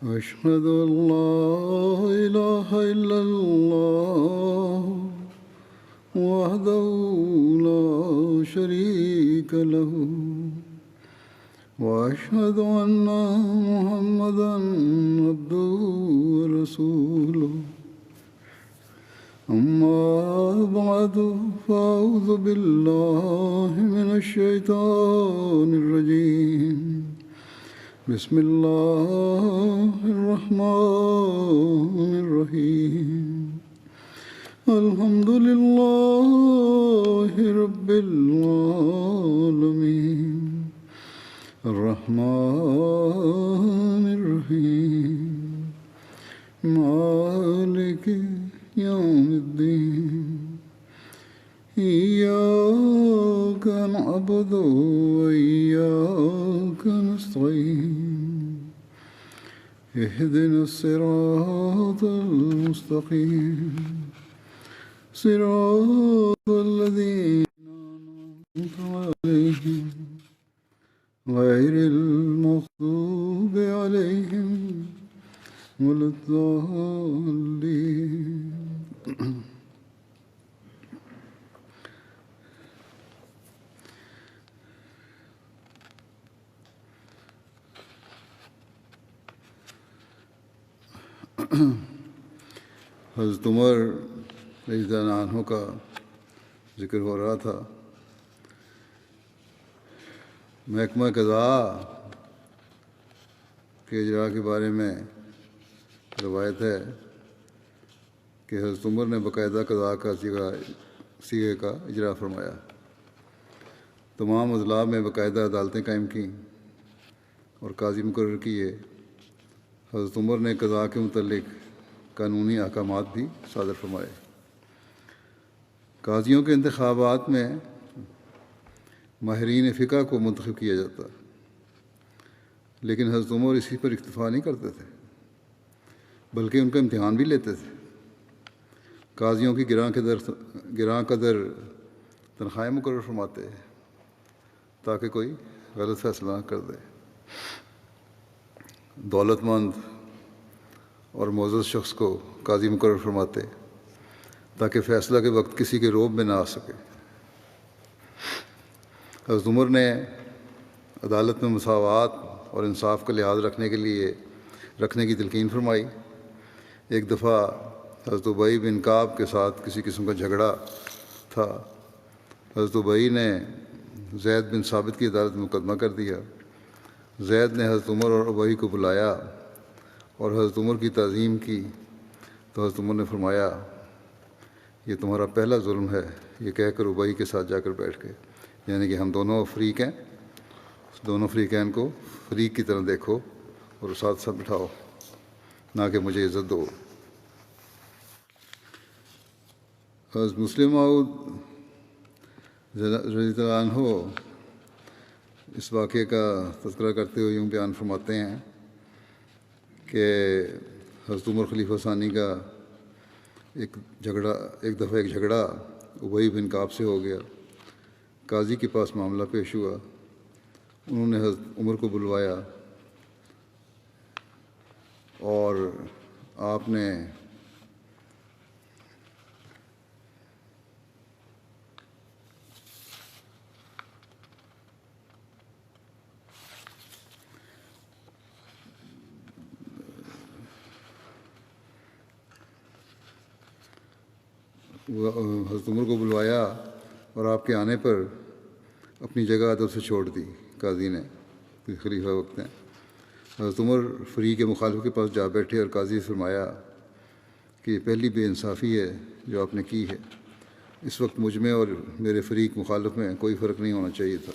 أشهد أن لا إله إلا الله وحده لا شريك له وأشهد أن محمدا عبده ورسوله أما بعد فأعوذ بالله من الشيطان الرجيم بسم الله الرحمن الرحيم الحمد لله رب العالمين الرحمن الرحيم مالك يوم الدين إياك نعبد وإياك نستعين اهدنا الصراط المستقيم صراط الذين أنعمت عليهم غير المغضوب عليهم ولا الضالين. حضرت عمر رضی اللہ عنہ کا ذکر ہو رہا تھا. محکمہ قضاء کے اجراء کے بارے میں روایت ہے کہ حضرت عمر نے باقاعدہ قضاء کا صیغے کا اجرا فرمایا. تمام اضلاع میں باقاعدہ عدالتیں قائم کیں اور قاضی مقرر کیے. حضرت عمر نے قضاء کے متعلق قانونی احکامات بھی صادر فرمائے. قاضیوں کے انتخابات میں ماہرین فقہ کو منتخب کیا جاتا، لیکن حضرت عمر اسی پر اکتفا نہیں کرتے تھے بلکہ ان کا امتحان بھی لیتے تھے. قاضیوں کی گراں قدر تنخواہیں مقرر فرماتے تاکہ کوئی غلط فیصلہ نہ کر دے. دولت مند اور معزز شخص کو قاضی مقرر فرماتے تاکہ فیصلہ کے وقت کسی کے روب میں نہ آ سکے. حضرت عمر نے عدالت میں مساوات اور انصاف کا لحاظ رکھنے کی تلقین فرمائی. ایک دفعہ حضرت ابی بن کعب کے ساتھ کسی قسم کا جھگڑا تھا. حضرت ابی نے زید بن ثابت کی عدالت میں مقدمہ کر دیا. زید نے حضرت عمر اور ابی کو بلایا اور حضرت عمر کی تعظیم کی تو حضرت عمر نے فرمایا یہ تمہارا پہلا ظلم ہے. یہ کہہ کر ابی کے ساتھ جا کر بیٹھ گئے. یعنی کہ ہم دونوں فریق ہیں، دونوں فریقین کو فریق کی طرح دیکھو اور ساتھ ساتھ بٹھاؤ، نہ کہ مجھے عزت دو. حضرت مسلم موعود رضی اللہ عنہ اس واقعے کا تذکرہ کرتے ہوئے یوں بیان فرماتے ہیں کہ حضرت عمر خلیفہ ثانی کا ایک دفعہ جھگڑا ابی بن کعب سے ہو گیا. قاضی کے پاس معاملہ پیش ہوا. انہوں نے حضرت عمر کو بلوایا اور آپ نے حضرت عمر کو بلوایا اور آپ کے آنے پر اپنی جگہ ادب سے چھوڑ دی. قاضی نے خلیفہ وقت ہیں. حضرت عمر فریق مخالف کے پاس جا بیٹھے اور قاضی سے فرمایا کہ یہ پہلی بے انصافی ہے جو آپ نے کی ہے. اس وقت مجھ میں اور میرے فریق مخالف میں کوئی فرق نہیں ہونا چاہیے تھا.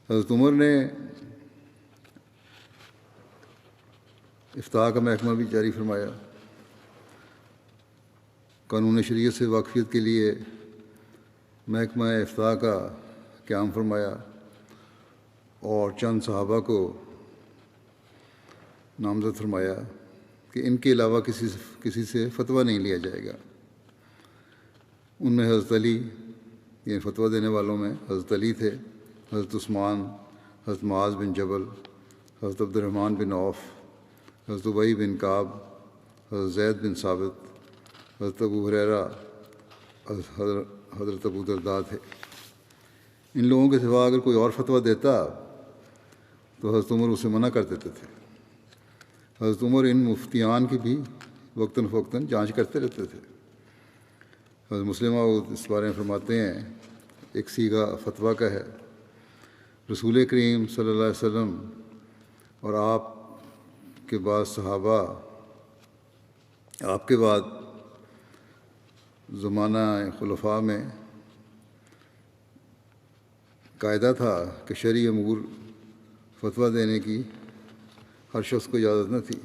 حضرت عمر نے افتاء کا محکمہ بھی جاری فرمایا. قانون شریعت سے واقفیت کے لیے محکمہ افتاء کا قیام فرمایا اور چند صحابہ کو نامزد فرمایا کہ ان کے علاوہ کسی سے فتویٰ نہیں لیا جائے گا. ان میں حضرت علی، یعنی فتویٰ دینے والوں میں حضرت علی تھے، حضرت عثمان، حضرت معاذ بن جبل، حضرت عبد الرحمن بن عوف، حضرت ابی بن کعب، حضرت زید بن ثابت، حضرت ابو ہریرہ، حضرت ابو درداء تھے۔ ان لوگوں کے سوا اگر کوئی اور فتویٰ دیتا تو حضرت عمر اسے منع کر دیتے تھے۔ حضرت عمر ان مفتیان کی بھی وقتاً فوقتاً جانچ کرتے رہتے تھے۔ حضرت مسلمہ اس بارے میں فرماتے ہیں، ایک سیغہ فتویٰ کا ہے، رسول کریم صلی اللہ علیہ وسلم اور آپ کے بعد صحابہ، آپ کے بعد زمانہ خلفاء میں قاعدہ تھا کہ شرعی امور فتویٰ دینے کی ہر شخص کو اجازت نہ تھی۔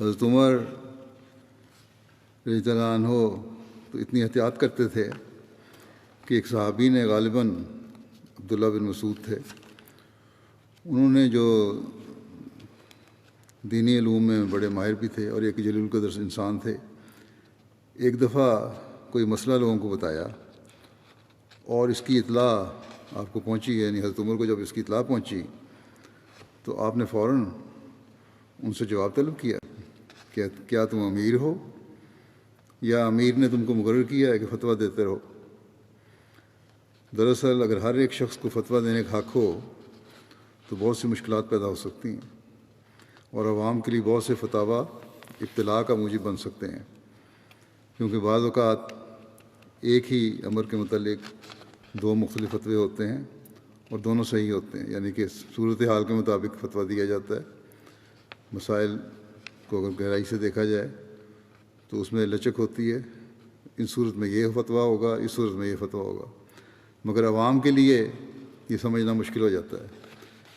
حضرت عمر رضی اللہ عنہ تو اتنی احتیاط کرتے تھے کہ ایک صحابی نے، غالباً عبداللہ بن مسعود تھے، انہوں نے جو دینی علوم میں بڑے ماہر بھی تھے اور ایک جلیل القدر انسان تھے، ایک دفعہ کوئی مسئلہ لوگوں کو بتایا اور اس کی اطلاع آپ کو پہنچی، یعنی حضرت عمر کو جب اس کی اطلاع پہنچی تو آپ نے فوراً ان سے جواب طلب کیا کہ کیا تم امیر ہو یا امیر نے تم کو مقرر کیا ہے کہ فتویٰ دیتے رہو؟ دراصل اگر ہر ایک شخص کو فتویٰ دینے کا حق ہو تو بہت سی مشکلات پیدا ہو سکتی ہیں اور عوام کے لیے بہت سے فتاویٰ ابتلاء کا موجب بن سکتے ہیں، کیونکہ بعض اوقات ایک ہی امر کے متعلق دو مختلف فتوے ہوتے ہیں اور دونوں صحیح ہوتے ہیں، یعنی کہ صورتحال کے مطابق فتویٰ دیا جاتا ہے۔ مسائل کو اگر گہرائی سے دیکھا جائے تو اس میں لچک ہوتی ہے، اس صورت میں یہ فتویٰ ہوگا، اس صورت میں یہ فتویٰ ہوگا، مگر عوام کے لیے یہ سمجھنا مشکل ہو جاتا ہے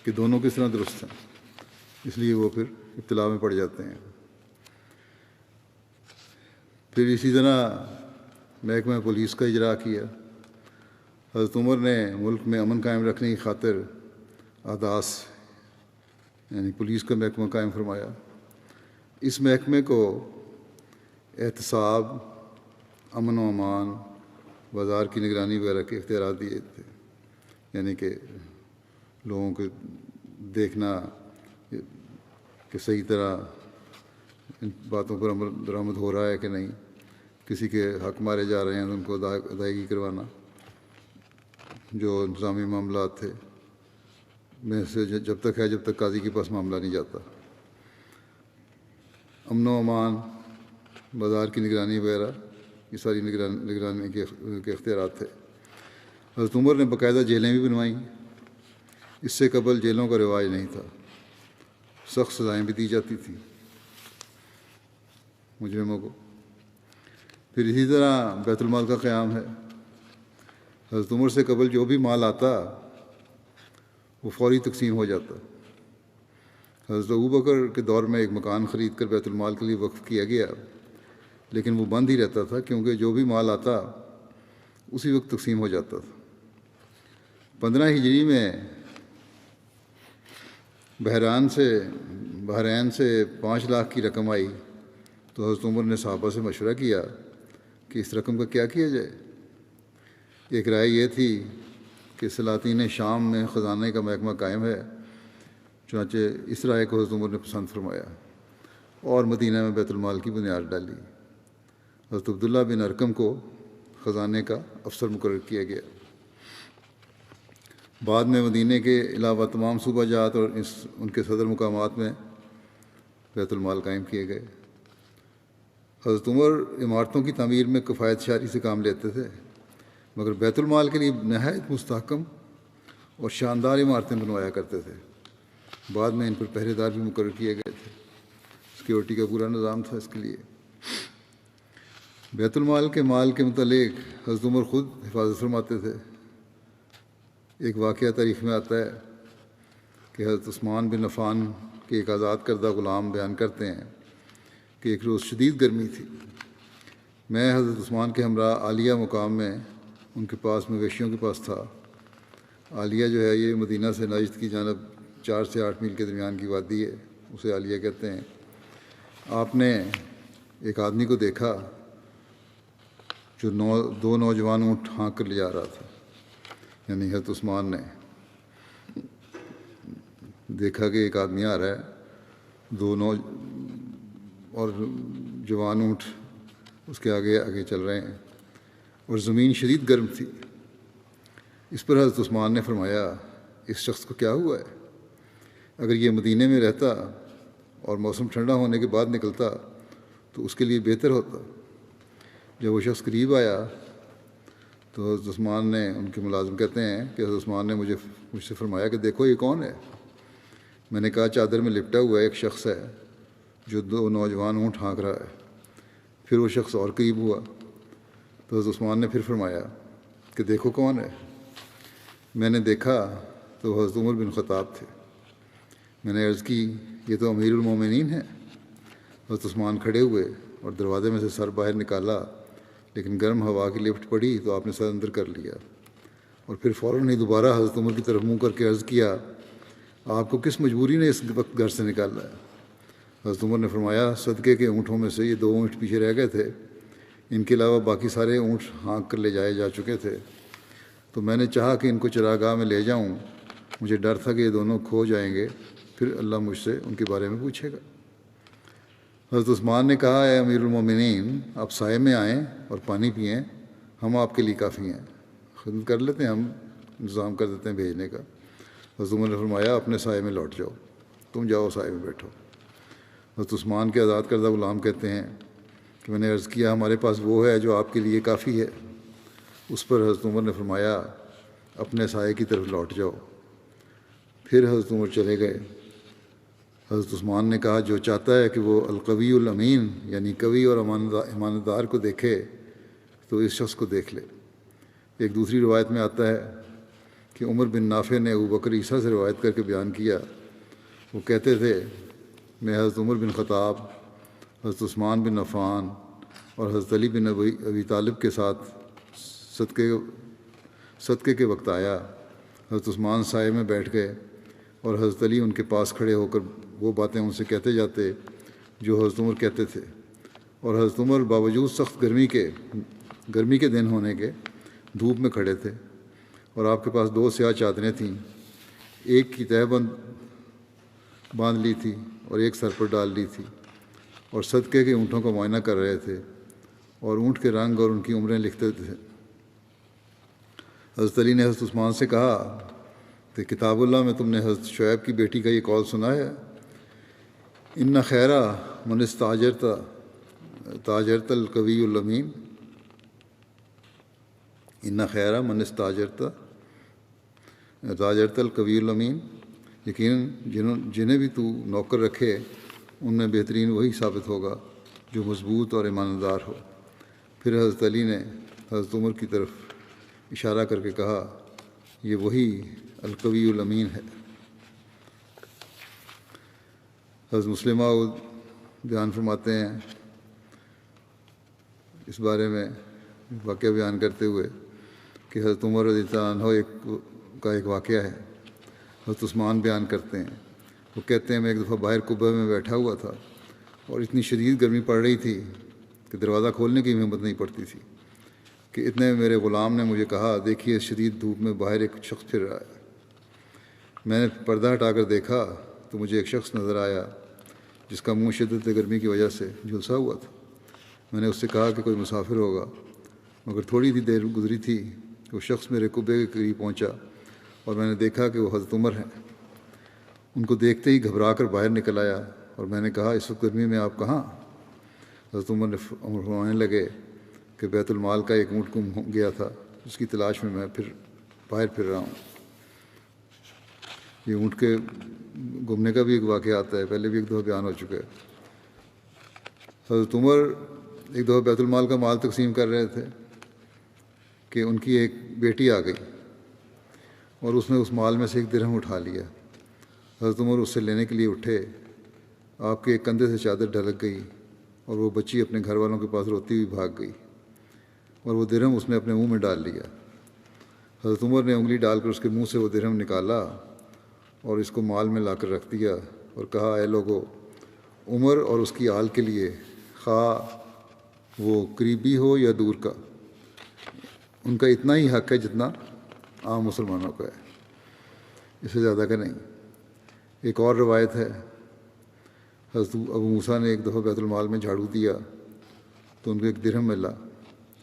کہ دونوں کس طرح درست ہیں، اس لیے وہ پھر ابتلاء میں پڑ جاتے ہیں۔ پھر اسی طرح محکمہ پولیس کا اجرا کیا۔ حضرت عمر نے ملک میں امن قائم رکھنے کی خاطر احداث یعنی پولیس کا محکمہ قائم فرمایا۔ اس محکمے کو احتساب، امن و امان، بازار کی نگرانی وغیرہ کے اختیارات دیے تھے، یعنی کہ لوگوں کو دیکھنا کہ صحیح طرح ان باتوں پر عمل درآمد ہو رہا ہے کہ نہیں، کسی کے حق مارے جا رہے ہیں تو ان کو ادائیگی کروانا، جو انتظامی معاملات تھے میں سے جب تک ہے جب تک قاضی کے پاس معاملہ نہیں جاتا۔ امن و امان، بازار کی نگرانی وغیرہ، یہ ساری نگرانی کے اختیارات تھے۔ حضرت عمر نے باقاعدہ جیلیں بھی بنوائیں، اس سے قبل جیلوں کا رواج نہیں تھا، سخت سزائیں بھی دی جاتی تھیں مجرموں کو۔ پھر اسی طرح بیت المال کا قیام ہے۔ حضرت عمر سے قبل جو بھی مال آتا وہ فوری تقسیم ہو جاتا۔ حضرت ابوبکر کے دور میں ایک مکان خرید کر بیت المال کے لیے وقف کیا گیا، لیکن وہ بند ہی رہتا تھا کیونکہ جو بھی مال آتا اسی وقت تقسیم ہو جاتا تھا۔ 15 ہجری میں بحرین سے 5 لاکھ کی رقم آئی تو حضرت عمر نے صحابہ سے مشورہ کیا کہ اس رقم کا کیا کیا جائے۔ ایک رائے یہ تھی کہ سلاطین شام میں خزانے کا محکمہ قائم ہے، چنانچہ اس رائے کو حضرت عمر نے پسند فرمایا اور مدینہ میں بیت المال کی بنیاد ڈالی۔ حضرت عبداللہ بن ارقم کو خزانے کا افسر مقرر کیا گیا۔ بعد میں مدینہ کے علاوہ تمام صوبہ جات اور ان کے صدر مقامات میں بیت المال قائم کیے گئے۔ حضرت عمر عمارتوں کی تعمیر میں کفایت شعری سے کام لیتے تھے، مگر بیت المال کے لیے نہایت مستحکم اور شاندار عمارتیں بنوایا کرتے تھے۔ بعد میں ان پر پہرے دار بھی مقرر کیے گئے تھے، سیکیورٹی کا پورا نظام تھا اس کے لیے۔ بیت المال کے مال کے متعلق حضرت عمر خود حفاظت فرماتے تھے۔ ایک واقعہ تاریخ میں آتا ہے کہ حضرت عثمان بن عفان کے ایک آزاد کردہ غلام بیان کرتے ہیں کہ ایک روز شدید گرمی تھی، میں حضرت عثمان کے ہمراہ عالیہ مقام میں ان کے پاس مویشیوں کے پاس تھا۔ عالیہ جو ہے یہ مدینہ سے نجد کی جانب 4 سے 8 میل کے درمیان کی وادی ہے۔ اسے عالیہ کہتے ہیں، آپ نے ایک آدمی کو دیکھا جو دو نوجوان اونٹ ہانک کر لے جا رہا تھا. یعنی حضرت عثمان نے دیکھا کہ ایک آدمی آ رہا ہے، اور جوان اونٹ اس کے آگے آگے چل رہے ہیں، اور زمین شدید گرم تھی. اس پر حضرت عثمان نے فرمایا، اس شخص کو کیا ہوا ہے؟ اگر یہ مدینے میں رہتا اور موسم ٹھنڈا ہونے کے بعد نکلتا تو اس کے لیے بہتر ہوتا. جب وہ شخص قریب آیا تو حضرت عثمان نے، ان کے ملازم کہتے ہیں کہ حضرت عثمان نے مجھ سے فرمایا کہ دیکھو یہ کون ہے. میں نے کہا چادر میں لپٹا ہوا ایک شخص ہے جو دو نوجوان اونٹ ہانک رہا ہے. پھر وہ شخص اور قریب ہوا تو حضرت عثمان نے پھر فرمایا کہ دیکھو کون ہے. میں نے دیکھا تو حضرت عمر بن خطاب تھے. میں نے عرض کی یہ تو امیر المومنین ہیں. حضرت عثمان کھڑے ہوئے اور دروازے میں سے سر باہر نکالا، لیکن گرم ہوا کی لفٹ پڑی تو آپ نے سر اندر کر لیا، اور پھر فوراً ہی دوبارہ حضرت عمر کی طرف منہ کر کے عرض کیا، آپ کو کس مجبوری نے اس وقت گھر سے نکالا ہے؟ حضرت عمر نے فرمایا، صدقے کے اونٹوں میں سے یہ دو اونٹ پیچھے رہ گئے تھے، ان کے علاوہ باقی سارے اونٹ ہانک کر لے جائے جا چکے تھے، تو میں نے چاہا کہ ان کو چراگاہ میں لے جاؤں. مجھے ڈر تھا کہ یہ دونوں کھو جائیں گے، پھر اللہ مجھ سے ان کے بارے میں پوچھے گا. حضرت عثمان نے کہا، اے امیر المومنین، آپ سائے میں آئیں اور پانی پئیں، ہم آپ کے لیے کافی ہیں. خدمت کر لیتے ہیں، ہم انتظام کر دیتے ہیں بھیجنے کا. حضرت عمر نے فرمایا، اپنے سائے میں لوٹ جاؤ، تم جاؤ سائے میں بیٹھو. حضرت عثمان کے آزاد کردہ غلام کہتے ہیں کہ میں نے عرض کیا، ہمارے پاس وہ ہے جو آپ کے لیے کافی ہے. اس پر حضرت عمر نے فرمایا، اپنے سائے کی طرف لوٹ جاؤ. پھر حضرت عمر چلے گئے. حضرت عثمان نے کہا، جو چاہتا ہے کہ وہ القوی الامین یعنی قوی اور امانت دار کو دیکھے تو اس شخص کو دیکھ لے. ایک دوسری روایت میں آتا ہے کہ عمر بن نافع نے ابو بکر عیسیٰ سے روایت کر کے بیان کیا، وہ کہتے تھے، میں حضرت عمر بن خطاب، حضرت عثمان بن عفان اور حضرت علی بن ابی طالب کے ساتھ صدقے کے وقت آیا. حضرت عثمان سائے میں بیٹھ گئے اور حضرت علی ان کے پاس کھڑے ہو کر وہ باتیں ان سے کہتے جاتے جو حضرت عمر کہتے تھے. اور حضرت عمر باوجود سخت گرمی کے دن ہونے کے دھوپ میں کھڑے تھے، اور آپ کے پاس دو سیاہ چادریں تھیں، ایک کی تہہ باندھ لی تھی اور ایک سر پر ڈال لی تھی، اور صدقے کے اونٹوں کا معائنہ کر رہے تھے اور اونٹ کے رنگ اور ان کی عمریں لکھتے تھے. حضرت علی نے حضرت عثمان سے کہا کہ کتاب اللہ میں تم نے حضرت شعیب کی بیٹی کا یہ قول سنا ہے، ان خیرہ من تاجرت القوی الامین، ان خیرہ من تاجرت القوی الامین، یقیناً جنہیں بھی تو نوکر رکھے ان میں بہترین وہی ثابت ہوگا جو مضبوط اور ایماندار دار ہو. پھر حضرت علی نے حضرت عمر کی طرف اشارہ کر کے کہا، یہ وہی القوی الامین ہے. حضرت مسلمہ بیان فرماتے ہیں اس بارے میں واقعہ بیان کرتے ہوئے کہ حضرت عمر رضی اللہ عنہ کا ایک واقعہ ہے. حضرت عثمان بیان کرتے ہیں، وہ کہتے ہیں، میں ایک دفعہ باہر قبہ میں بیٹھا ہوا تھا اور اتنی شدید گرمی پڑ رہی تھی کہ دروازہ کھولنے کی ہمت نہیں پڑتی تھی کہ اتنے میں میرے غلام نے مجھے کہا، دیکھیے اس شدید دھوپ میں باہر ایک شخص پھر رہا ہے. میں نے پردہ ہٹا کر دیکھا تو مجھے ایک شخص نظر آیا جس کا منہ شدت گرمی کی وجہ سے جھلسا ہوا تھا. میں نے اس سے کہا کہ کوئی مسافر ہوگا، مگر تھوڑی سی دیر گزری تھی کہ وہ شخص میرے قبے کے قریب پہنچا اور میں نے دیکھا کہ وہ حضرت عمر ہیں. ان کو دیکھتے ہی گھبرا کر باہر نکل آیا اور میں نے کہا، اس وقت گرمی میں آپ کہاں؟ حضرت عمر فرمانے لگے کہ بیت المال کا ایک اونٹ گم ہو گیا تھا، اس کی تلاش میں باہر پھر رہا ہوں. یہ اونٹ کے گمنے کا بھی ایک واقعہ آتا ہے، پہلے بھی ایک دفعہ بیان ہو چکا ہے. حضرت عمر ایک دفعہ بیت المال کا مال تقسیم کر رہے تھے کہ ان کی ایک بیٹی آ گئی اور اس نے اس مال میں سے ایک درہم اٹھا لیا. حضرت عمر اس سے لینے کے لیے اٹھے، آپ کے ایک کندھے سے چادر ڈھلک گئی اور وہ بچی اپنے گھر والوں کے پاس روتی ہوئی بھاگ گئی اور وہ درہم اس نے اپنے منہ میں ڈال لیا. حضرت عمر نے انگلی ڈال کر اس کے منہ سے وہ درہم نکالا اور اس کو مال میں لا کر رکھ دیا اور کہا اے لوگو، عمر اور اس کی آل کے لیے خواہ وہ قریبی ہو یا دور کا، ان کا اتنا ہی حق ہے جتنا عام مسلمانوں کا ہے، اس سے زیادہ کا نہیں۔ ایک اور روایت ہے، حضرت ابو موسیٰ نے ایک دفعہ بیت المال میں جھاڑو دیا تو ان کو ایک درہم ملا۔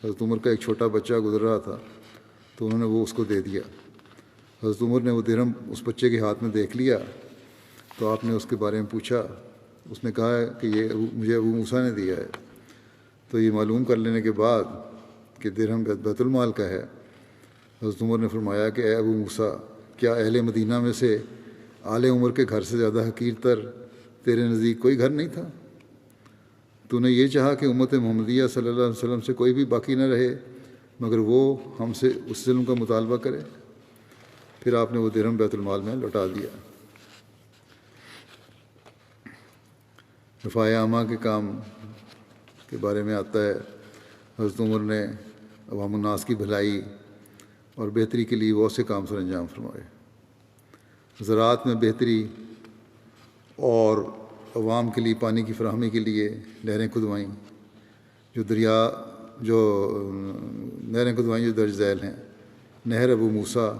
حضرت عمر کا ایک چھوٹا بچہ گزر رہا تھا تو انہوں نے وہ اس کو دے دیا۔ حضرت عمر نے وہ درہم اس بچے کے ہاتھ میں دیکھ لیا تو آپ نے اس کے بارے میں پوچھا، اس نے کہا کہ یہ مجھے ابو موسیٰ نے دیا ہے۔ تو یہ معلوم کر لینے کے بعد کہ درہم بیت المال کا ہے، حضرت عمر نے فرمایا کہ اے ابو موسیٰ، کیا اہل مدینہ میں سے آل عمر کے گھر سے زیادہ حقیر تر تیرے نزدیک کوئی گھر نہیں تھا؟ تو نے یہ چاہا کہ امت محمدیہ صلی اللہ علیہ وسلم سے کوئی بھی باقی نہ رہے مگر وہ ہم سے اس ظلم کا مطالبہ کرے۔ پھر آپ نے وہ درہم بیت المال میں لوٹا دیا۔ رفاع عامہ کے کام کے بارے میں آتا ہے، حضرت عمر نے عوام الناس کی بھلائی اور بہتری کے لیے بہت سے کام سر انجام فرمائے۔ زراعت میں بہتری اور عوام کے لیے پانی کی فراہمی کے لیے نہریں کھدوائیں جو درج ذیل ہیں۔ نہر ابو موسیٰ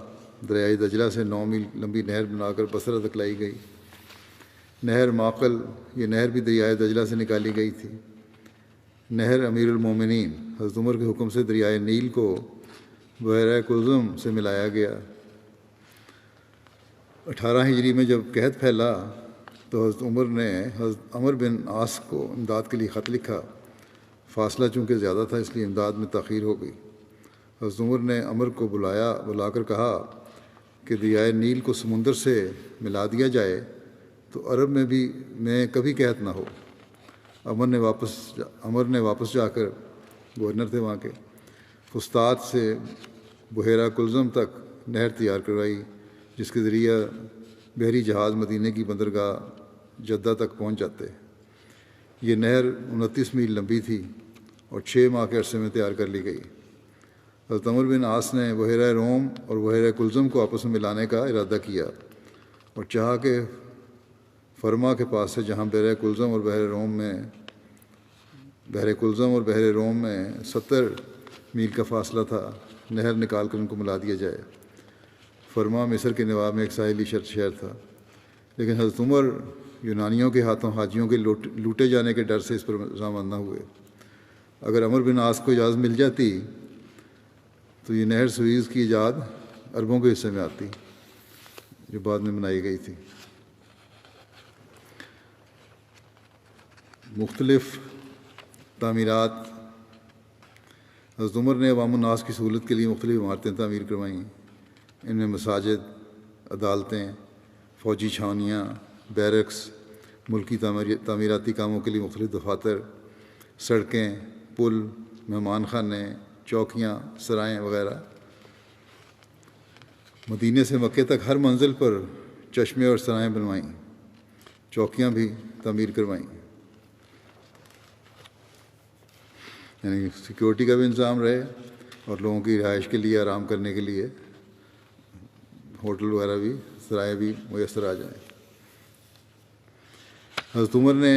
دریائے دجلہ سے 9 میل لمبی نہر بنا کر بصرہ تک لائی گئی۔ نہر معقل، یہ نہر بھی دریائے دجلہ سے نکالی گئی تھی۔ نہر امیر المومنین حضرت عمر کے حکم سے دریائے نیل کو بحیرہ کلزم سے ملایا گیا۔ 18 ہجری میں جب قحط پھیلا تو حضرت عمر نے حضرت عمر بن عاص کو امداد کے لیے خط لکھا۔ فاصلہ چونکہ زیادہ تھا اس لیے امداد میں تاخیر ہو گئی۔ حضرت عمر نے عمر کو بلا کر کہا کہ دریائے نیل کو سمندر سے ملا دیا جائے تو عرب میں کبھی قحط نہ ہو۔ عمر نے واپس جا کر، گورنر تھے وہاں کے، فسطاط سے بحیرہ کلزم تک نہر تیار کروائی جس کے ذریعہ بحری جہاز مدینے کی بندرگاہ جدہ تک پہنچ جاتے۔ یہ نہر 29 میل لمبی تھی اور 6 ماہ کے عرصے میں تیار کر لی گئی۔ حضرت عمر بن عاص نے بحیرہ روم اور بحیرہ کلزم کو آپس میں ملانے کا ارادہ کیا اور چاہا کہ فرما کے پاس سے جہاں بحیرہ کلزم اور بحیرہ روم میں 70 میل کا فاصلہ تھا، نہر نکال کر ان کو ملا دیا جائے۔ فرما مصر کے نواب میں ایک ساحلی شہر تھا، لیکن حضرت عمر یونانیوں کے ہاتھوں حاجیوں کے لوٹے جانے کے ڈر سے اس پر رضامند نہ ہوئے۔ اگر عمر بن عاص کو اجازت مل جاتی تو یہ نہر سویز کی ایجاد عربوں کے حصے میں آتی جو بعد میں بنائی گئی تھی۔ مختلف تعمیرات حضرت عمر نے عوام الناس کی سہولت کے لیے مختلف عمارتیں تعمیر کروائیں۔ ان میں مساجد، عدالتیں، فوجی چھاونیاں، بیرکس، ملکی تعمیراتی کاموں کے لیے مختلف دفاتر، سڑکیں، پل، مہمان خانے، چوکیاں، سرائیں وغیرہ۔ مدینے سے مکے تک ہر منزل پر چشمے اور سرائیں بنوائیں، چوکیاں بھی تعمیر کروائیں، یعنی سیکورٹی کا بھی انتظام رہے اور لوگوں کی رہائش کے لیے، آرام کرنے کے لیے ہوٹل وغیرہ بھی، سرائے بھی میسر آ جائیں۔ حضرت عمر نے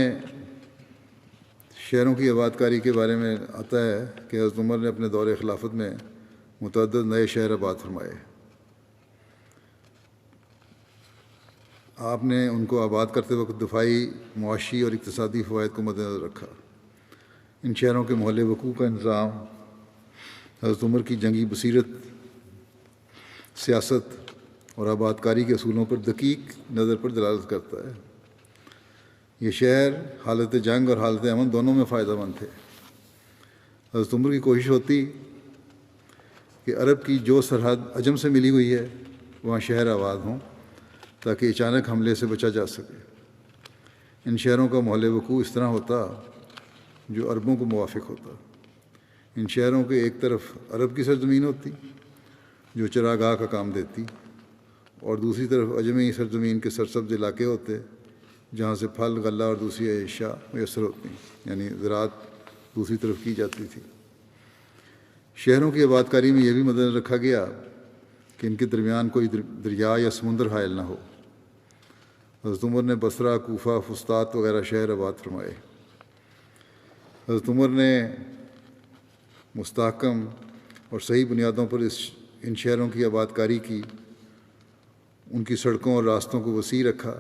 شہروں کی آباد کاری کے بارے میں آتا ہے کہ حضرت عمر نے اپنے دور خلافت میں متعدد نئے شہر آباد فرمائے۔ آپ نے ان کو آباد کرتے وقت دفاعی، معاشی اور اقتصادی فوائد کو مد نظر رکھا۔ ان شہروں کے محل وقوع کا انتظام حضرت عمر کی جنگی بصیرت، سیاست اور آباد کاری کے اصولوں پر دقیق نظر پر دلالت کرتا ہے۔ یہ شہر حالت جنگ اور حالت امن دونوں میں فائدہ مند تھے۔ حضرت عمر کی کوشش ہوتی کہ عرب کی جو سرحد عجم سے ملی ہوئی ہے وہاں شہر آباد ہوں تاکہ اچانک حملے سے بچا جا سکے۔ ان شہروں کا محل وقوع اس طرح ہوتا جو عربوں کو موافق ہوتا۔ ان شہروں کے ایک طرف عرب کی سرزمین ہوتی جو چراگاہ کا کام دیتی، اور دوسری طرف عجمی سرزمین کے سرسبز علاقے ہوتے جہاں سے پھل، غلہ اور دوسری اشیاء میسر ہوتی، یعنی زراعت دوسری طرف کی جاتی تھی۔ شہروں کی آباد کاری میں یہ بھی مد نظر رکھا گیا کہ ان کے درمیان کوئی دریا یا سمندر حائل نہ ہو۔ حضرت عمر نے بصرہ، کوفہ، فسطاط وغیرہ شہر آباد فرمائے۔ حضرت عمر نے مستحکم اور صحیح بنیادوں پر ان شہروں کی آباد کاری کی، ان کی سڑکوں اور راستوں کو وسیع رکھا،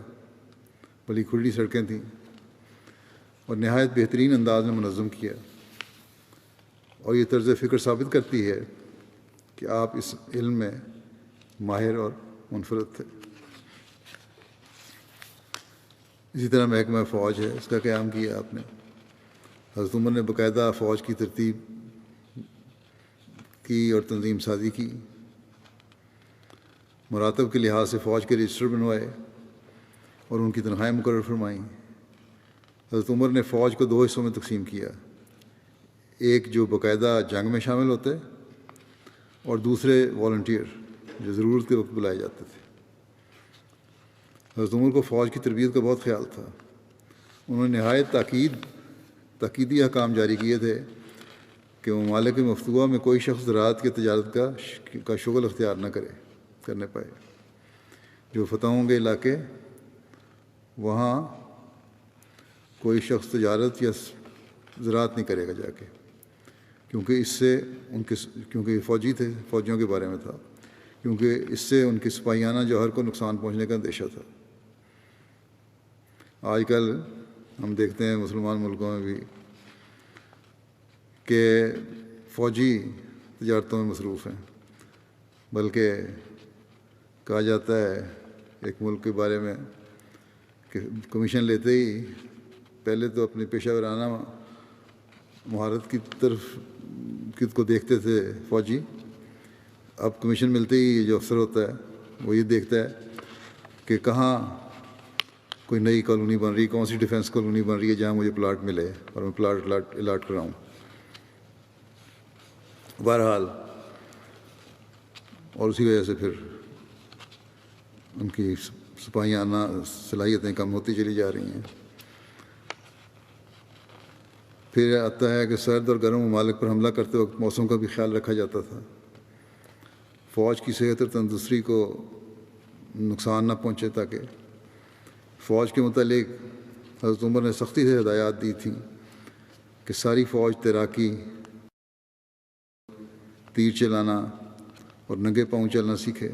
بڑی کھلی سڑکیں تھیں، اور نہایت بہترین انداز میں منظم کیا۔ اور یہ طرز فکر ثابت کرتی ہے کہ آپ اس علم میں ماہر اور منفرد تھے۔ اسی طرح محکمہ فوج ہے، اس کا قیام کیا آپ نے۔ حضرت عمر نے باقاعدہ فوج کی ترتیب کی اور تنظیم سازی کی، مراتب کے لحاظ سے فوج کے رجسٹر بنوائے اور ان کی تنخواہیں مقرر فرمائیں۔ حضرت عمر نے فوج کو 2 حصوں میں تقسیم کیا، ایک جو باقاعدہ جنگ میں شامل ہوتے اور دوسرے والنٹیئر جو ضرورت کے وقت بلائے جاتے تھے۔ حضرت عمر کو فوج کی تربیت کا بہت خیال تھا۔ انہوں نے نہایت تاکیدی احکام جاری کیے تھے کہ ممالک مفتوحہ میں کوئی شخص زراعت کی تجارت کا شغل اختیار نہ کرنے پائے۔ جو فتح ہوں گے علاقے، وہاں کوئی شخص تجارت یا زراعت نہیں کرے گا جا کے، کیونکہ یہ فوجی تھے، فوجیوں کے بارے میں تھا، کیونکہ اس سے ان کی سپاہیانہ جوہر کو نقصان پہنچنے کا اندیشہ تھا۔ آج کل ہم دیکھتے ہیں مسلمان ملکوں میں بھی کہ فوجی تجارتوں میں مصروف ہیں، بلکہ کہا جاتا ہے ایک ملک کے بارے میں کہ کمیشن لیتے ہی پہلے تو اپنی پیشہ ورانہ مہارت کی طرف کو دیکھتے تھے فوجی، اب کمیشن ملتے ہی جو افسر ہوتا ہے وہ یہ دیکھتا ہے کہ کہاں کوئی نئی کالونی بن رہی، کون سی ڈیفنس کالونی بن رہی ہے جہاں مجھے پلاٹ ملے اور میں پلاٹ الاٹ کراؤں۔ بہرحال، اور اسی وجہ سے پھر ان کی سپاہیانہ صلاحیتیں کم ہوتی چلی جا رہی ہیں۔ پھر آتا ہے کہ سرد اور گرم ممالک پر حملہ کرتے وقت موسم کا بھی خیال رکھا جاتا تھا، فوج کی صحت اور تندرستی کو نقصان نہ پہنچے، تاکہ فوج کے متعلق حضرت عمر نے سختی سے ہدایات دی تھیں کہ ساری فوج تیراکی، تیر چلانا اور ننگے پاؤں چلنا سیکھے۔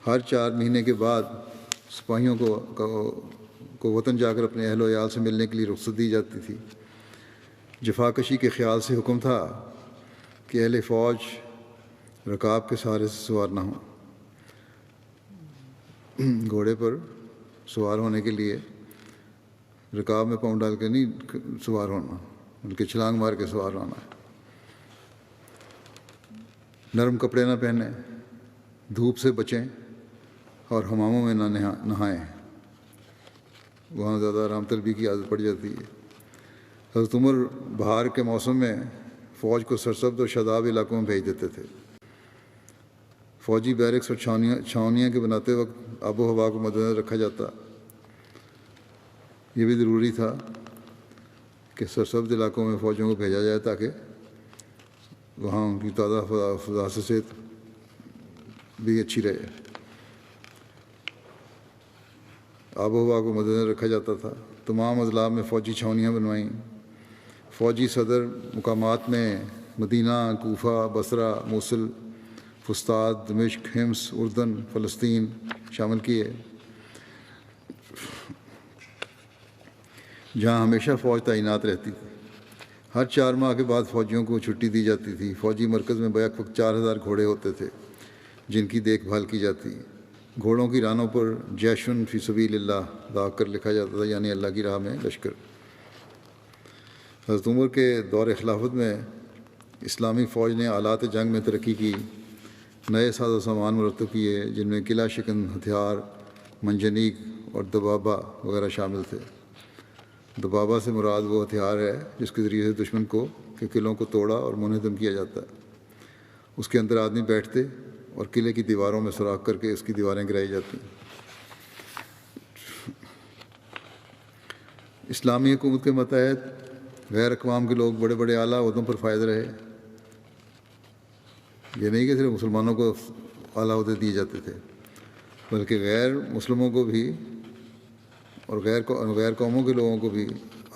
ہر 4 مہینے کے بعد سپاہیوں کو وطن جا کر اپنے اہل و عیال سے ملنے کے لیے رخصت دی جاتی تھی۔ جفاکشی کے خیال سے حکم تھا کہ اہل فوج رکاب کے سہارے سے سوار نہ ہوں۔ گھوڑے پر سوار ہونے کے لیے رکاب میں پاؤں ڈال کے نہیں سوار ہونا، بلکہ چھلانگ مار کے سوار ہونا۔ نرم کپڑے نہ پہنیں، دھوپ سے بچیں اور حماموں میں نہ نہائیں، وہاں زیادہ آرام طلبی کی عادت پڑ جاتی ہے۔ حضرت عمر بہار کے موسم میں فوج کو سرسبز اور شاداب علاقوں میں بھیج دیتے تھے۔ فوجی بیرکس اور چھاؤنیاں کے بناتے وقت آب و ہوا کو مدنظر رکھا جاتا۔ یہ بھی ضروری تھا کہ سرسبز علاقوں میں فوجوں کو بھیجا جائے تاکہ وہاں ان کی تازہ فضا سے صحت بھی اچھی رہے۔ آب و ہوا کو مدنظر رکھا جاتا تھا۔ تمام اضلاع میں فوجی چھاؤنیاں بنوائیں۔ فوجی صدر مقامات میں مدینہ، کوفہ، بصرہ، موصل، فسطاط، دمشق، حمص، اردن، فلسطین شامل کیے، جہاں ہمیشہ فوج تعینات رہتی تھی۔ ہر 4 ماہ کے بعد فوجیوں کو چھٹی دی جاتی تھی۔ فوجی مرکز میں بیک وقت 4000 گھوڑے ہوتے تھے جن کی دیکھ بھال کی جاتی۔ گھوڑوں کی رانوں پر جیشن فی سبیل اللہ داغ کر لکھا جاتا تھا، یعنی اللہ کی راہ میں لشکر۔ حضرت عمر کے دور خلافت میں اسلامی فوج نے آلات جنگ میں ترقی کی، نئے ساز و سامان مرتب کیے، جن میں قلعہ شکن ہتھیار، منجنیق اور دبابہ وغیرہ شامل تھے۔ دبابہ سے مراد وہ ہتھیار ہے جس کے ذریعے سے دشمن کے قلعوں کو توڑا اور منہدم کیا جاتا ہے۔ اس کے اندر آدمی بیٹھتے اور قلعے کی دیواروں میں سوراخ کر کے اس کی دیواریں گرائی جاتی۔ اسلامی حکومت کے ماتحت غیر اقوام کے لوگ بڑے بڑے اعلیٰ عہدوں پر فائز رہے۔ یہ نہیں کہ صرف مسلمانوں کو اعلیٰ عہدے دیے جاتے تھے، بلکہ غیر مسلموں کو بھی اور غیر قوموں کے لوگوں کو بھی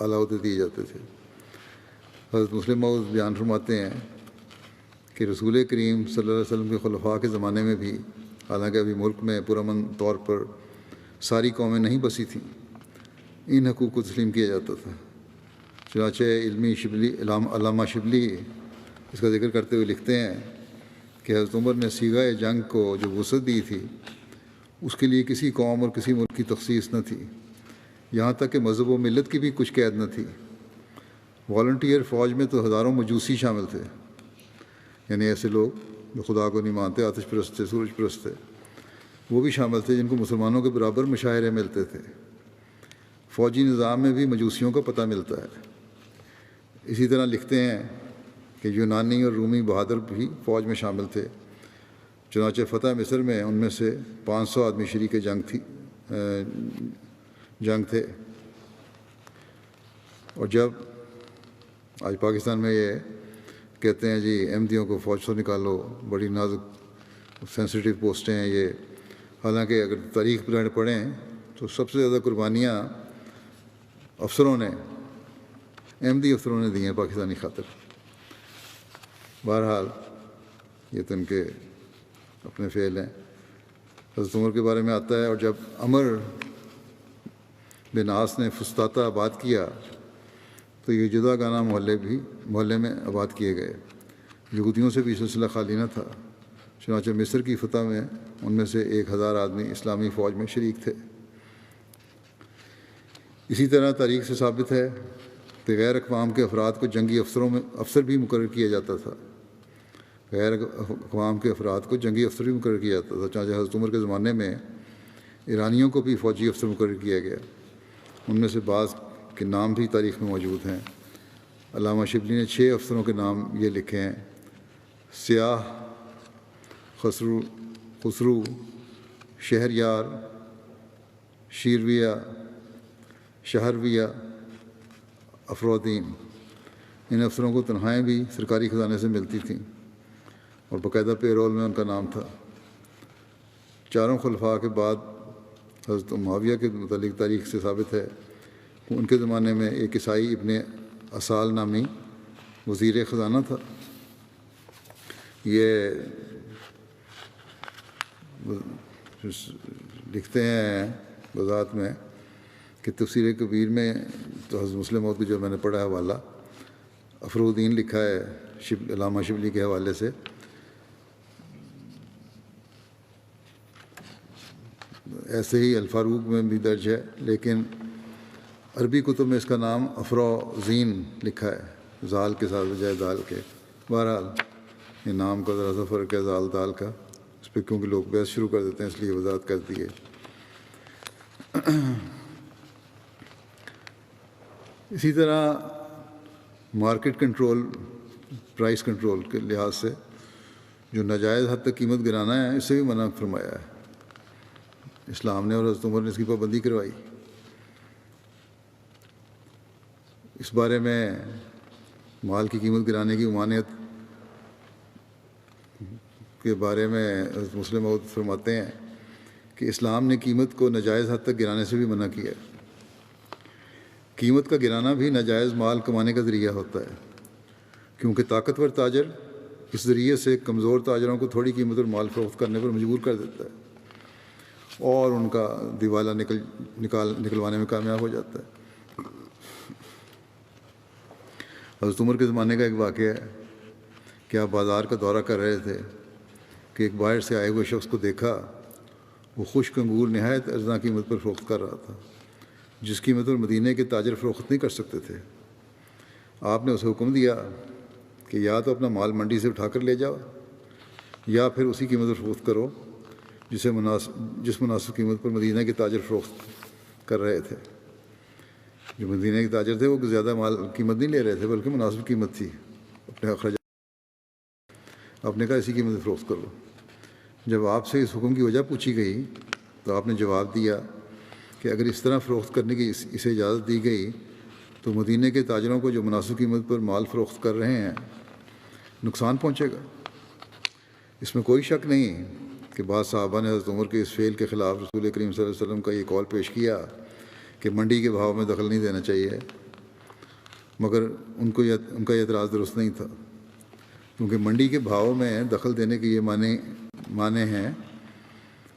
اعلیٰ عہدے دیے جاتے تھے۔ حضرت مسلم موعود بیان فرماتے ہیں کہ رسول کریم صلی اللہ علیہ وسلم کے خلفاء کے زمانے میں بھی، حالانکہ ابھی ملک میں پرامن طور پر ساری قومیں نہیں بسی تھیں، ان حقوق کو تسلیم کیا جاتا تھا۔ چنانچہ علامہ شبلی اس کا ذکر کرتے ہوئے لکھتے ہیں کہ حضرت عمر نے صیغہ جنگ کو جو وسعت دی تھی، اس کے لیے کسی قوم اور کسی ملک کی تخصیص نہ تھی، یہاں تک کہ مذہب و ملت کی بھی کچھ قید نہ تھی۔ والنٹیئر فوج میں تو ہزاروں مجوسی شامل تھے، یعنی ایسے لوگ جو خدا کو نہیں مانتے، آتش پرست تھے، سورج پرست تھے، وہ بھی شامل تھے جن کو مسلمانوں کے برابر مشاہرے ملتے تھے۔ فوجی نظام میں بھی مجوسیوں کا پتہ ملتا ہے۔ اسی طرح لکھتے ہیں کہ یونانی اور رومی بہادر بھی فوج میں شامل تھے۔ چنانچہ فتح مصر میں ان میں سے 500 آدمی شریک جنگ تھے۔ اور جب آج پاکستان میں یہ کہتے ہیں جی احمدیوں کو فوج سے نکالو، بڑی نازک سینسیٹیو پوسٹیں ہیں یہ، حالانکہ اگر تاریخ پڑھیں تو سب سے زیادہ قربانیاں افسروں نے، احمدی افسروں نے دی ہیں پاکستانی خاطر۔ بہرحال یہ تو ان کے اپنے فعل ہیں۔ حضرت عمر کے بارے میں آتا ہے، اور جب عمر بن عاص نے فسطاطہ آباد کیا تو یہ جدا گانہ محلے میں آباد کیے گئے۔ یہودیوں سے بھی سلسلہ خالی نہ تھا، چنانچہ مصر کی فتح میں ان میں سے 1000 آدمی اسلامی فوج میں شریک تھے۔ اسی طرح تاریخ سے ثابت ہے کہ غیر اقوام کے افراد کو جنگی افسر بھی مقرر کیا جاتا تھا۔ غیر اقوام کے افراد کو جنگی افسر بھی مقرر کیا جاتا تھا۔ چنانچہ حضرت عمر کے زمانے میں ایرانیوں کو بھی فوجی افسر مقرر کیا گیا۔ ان میں سے بعض کے نام بھی تاریخ میں موجود ہیں۔ علامہ شبلی نے 6 افسروں کے نام یہ لکھے ہیں: سیاح، خسرو، شہریار، شیرویہ، شہرویہ، افرودین۔ ان افسروں کو تنخواہیں بھی سرکاری خزانے سے ملتی تھیں اور باقاعدہ پے رول میں ان کا نام تھا۔ 4 خلفاء کے بعد حضرت معاویہ کے متعلق تاریخ سے ثابت ہے کہ ان کے زمانے میں ایک عیسائی ابن اسال نامی وزیر خزانہ تھا۔ یہ لکھتے ہیں وضاحت میں کہ تفسیر کبیر میں تو حضرت مسلم موعود کو جو میں نے پڑھا حوالہ افرودین لکھا ہے علامہ شبلی کے حوالے سے، ایسے ہی الفاروق میں بھی درج ہے، لیکن عربی کتب میں اس کا نام افروزین لکھا ہے، زال کے ساتھ بجائے دال کے۔ بہرحال یہ نام کا ذرا سا فرق ہے زال دال کا، اس پہ کیونکہ لوگ بحث شروع کر دیتے ہیں، اس لیے وضاحت کر دی ہے۔ اسی طرح مارکیٹ کنٹرول، پرائس کنٹرول کے لحاظ سے جو ناجائز حد تک قیمت گرانا ہے، اس سے بھی منع فرمایا ہے اسلام نے، اور حضرت عمر نے اس کی پابندی کروائی۔ اس بارے میں مال کی قیمت گرانے کی ممانعت کے بارے میں حضرت مسلم موعود فرماتے ہیں کہ اسلام نے قیمت کو ناجائز حد تک گرانے سے بھی منع کیا ہے۔ قیمت کا گرانا بھی ناجائز مال کمانے کا ذریعہ ہوتا ہے، کیونکہ طاقتور تاجر اس ذریعے سے کمزور تاجروں کو تھوڑی قیمت پر مال فروخت کرنے پر مجبور کر دیتا ہے اور ان کا دیوالا نکلوانے میں کامیاب ہو جاتا ہے۔ حضرت عمر کے زمانے کا ایک واقعہ ہے کہ آپ بازار کا دورہ کر رہے تھے کہ ایک باہر سے آئے ہوئے شخص کو دیکھا، وہ خشک انگور نہایت ارزاں قیمت پر فروخت کر رہا تھا، جس قیمت پر مدینے کے تاجر فروخت نہیں کر سکتے تھے۔ آپ نے اسے حکم دیا کہ یا تو اپنا مال منڈی سے اٹھا کر لے جاؤ، یا پھر اسی قیمت پر فروخت کرو جس مناسب قیمت پر مدینہ کے تاجر فروخت کر رہے تھے۔ جو مدینہ کے تاجر تھے وہ زیادہ مال قیمت نہیں لے رہے تھے، بلکہ مناسب قیمت تھی اپنے اخراجات۔ آپ نے کہا اسی قیمت پر فروخت کرو۔ جب آپ سے اس حکم کی وجہ پوچھی گئی تو آپ نے جواب دیا کہ اگر اس طرح فروخت کرنے کی اسے اجازت دی گئی تو مدینہ کے تاجروں کو جو مناسب قیمت پر مال فروخت کر رہے ہیں نقصان پہنچے گا۔ اس میں کوئی شک نہیں کہ کہ بعض صحابہ نے حضرت عمر کے اس فعل کے خلاف رسول کریم صلی اللہ علیہ وسلم کا یہ قول پیش کیا کہ منڈی کے بھاؤ میں دخل نہیں دینا چاہیے، مگر ان کا یہ اعتراض درست نہیں تھا، کیونکہ منڈی کے بھاؤ میں دخل دینے کے یہ معنی ہیں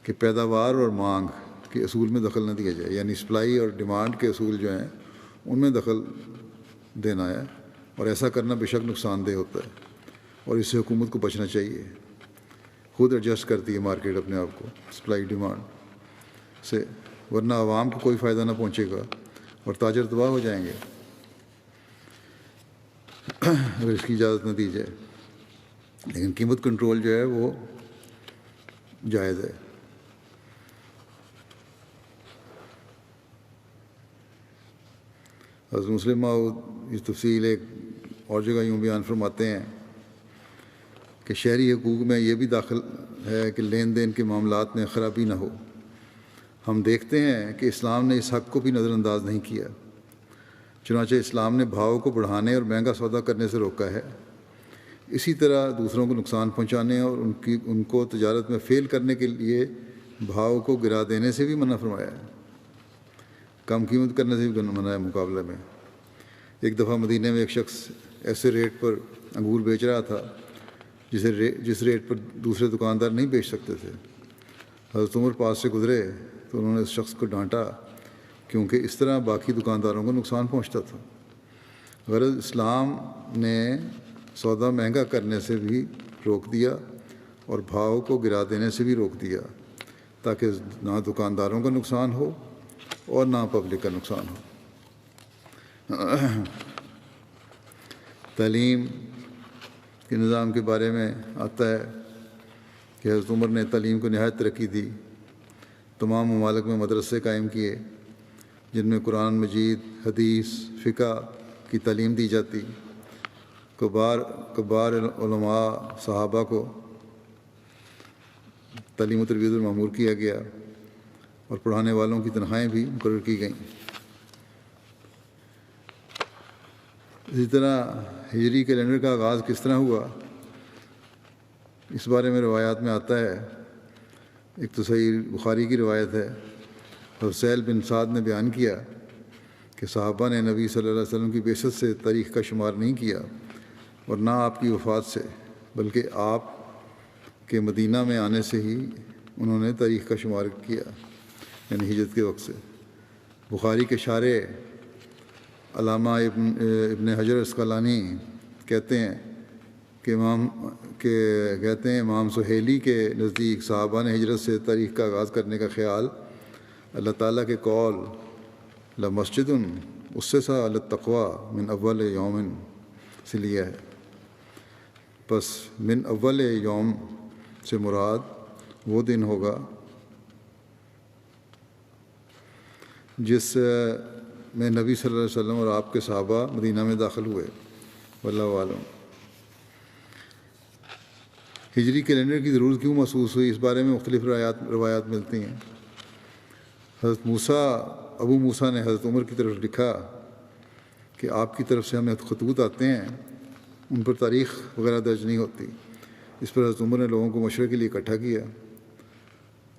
کہ پیداوار اور مانگ کے اصول میں دخل نہ دیا جائے، یعنی سپلائی اور ڈیمانڈ کے اصول جو ہیں ان میں دخل دینا ہے، اور ایسا کرنا بے شک نقصان دہ ہوتا ہے، اور اس سے حکومت کو بچنا چاہیے۔ خود ایڈجسٹ کرتی ہے مارکیٹ اپنے آپ کو سپلائی ڈیمانڈ سے، ورنہ عوام کو کوئی فائدہ نہ پہنچے گا اور تاجر تباہ ہو جائیں گے اگر اس کی اجازت نہ دی جائے۔ لیکن قیمت کنٹرول جو ہے وہ جائز ہے۔ حضرت مسلم موعود اس تفصیل ایک اور جگہ یوں بیان فرماتے ہیں کہ شہری حقوق میں یہ بھی داخل ہے کہ لین دین کے معاملات میں خرابی نہ ہو۔ ہم دیکھتے ہیں کہ اسلام نے اس حق کو بھی نظر انداز نہیں کیا، چنانچہ اسلام نے بھاؤ کو بڑھانے اور مہنگا سودا کرنے سے روکا ہے، اسی طرح دوسروں کو نقصان پہنچانے اور ان کو تجارت میں فیل کرنے کے لیے بھاؤ کو گرا دینے سے بھی منع فرمایا ہے، کم قیمت کرنے سے بھی منع ہے مقابلے میں۔ ایک دفعہ مدینہ میں ایک شخص ایسے ریٹ پر انگور بیچ رہا تھا جس ریٹ پر دوسرے دکاندار نہیں بیچ سکتے تھے۔ حضرت عمر پاس سے گزرے تو انہوں نے اس شخص کو ڈانٹا، کیونکہ اس طرح باقی دکانداروں کو نقصان پہنچتا تھا۔ غرض اسلام نے سودا مہنگا کرنے سے بھی روک دیا اور بھاؤ کو گرا دینے سے بھی روک دیا، تاکہ نہ دکانداروں کا نقصان ہو اور نہ پبلک کا نقصان ہو۔ تعلیم کے نظام کے بارے میں آتا ہے کہ حضرت عمر نے تعلیم کو نہایت ترقی دی، تمام ممالک میں مدرسے قائم کیے جن میں قرآن مجید، حدیث، فقہ کی تعلیم دی جاتی، کبار علماء صحابہ کو تعلیم و تربیت پر مأمور کیا گیا اور پڑھانے والوں کی تنخواہیں بھی مقرر کی گئیں۔ اسی طرح ہجری کیلنڈر کا آغاز کس طرح ہوا، اس بارے میں روایات میں آتا ہے۔ ایک تو صحیح بخاری کی روایت ہے، حضرت سہل بن سعد نے بیان کیا کہ صحابہ نے نبی صلی اللہ علیہ وسلم کی بعثت سے تاریخ کا شمار نہیں کیا اور نہ آپ کی وفات سے، بلکہ آپ کے مدینہ میں آنے سے ہی انہوں نے تاریخ کا شمار کیا، یعنی ہجرت کے وقت سے۔ بخاری کے شارح علامہ ابن حجر اسقلانی کہتے ہیں کہ امام سہیلی کے نزدیک صحابہ نے ہجرت سے تاریخ کا آغاز کرنے کا خیال اللہ تعالیٰ کے قول لمسجد اسسہ علی التقویٰ من اول یوم سے لیا ہے۔ پس من اول یوم سے مراد وہ دن ہوگا جس میں نبی صلی اللہ علیہ وسلم اور آپ کے صحابہ مدینہ میں داخل ہوئے، واللہ عالم۔ ہجری کیلنڈر کی ضرورت کیوں محسوس ہوئی، اس بارے میں مختلف روایات ملتی ہیں۔ حضرت ابو موسیٰ نے حضرت عمر کی طرف لکھا کہ آپ کی طرف سے ہمیں خطوط آتے ہیں، ان پر تاریخ وغیرہ درج نہیں ہوتی۔ اس پر حضرت عمر نے لوگوں کو مشورے کے لیے اکٹھا کیا۔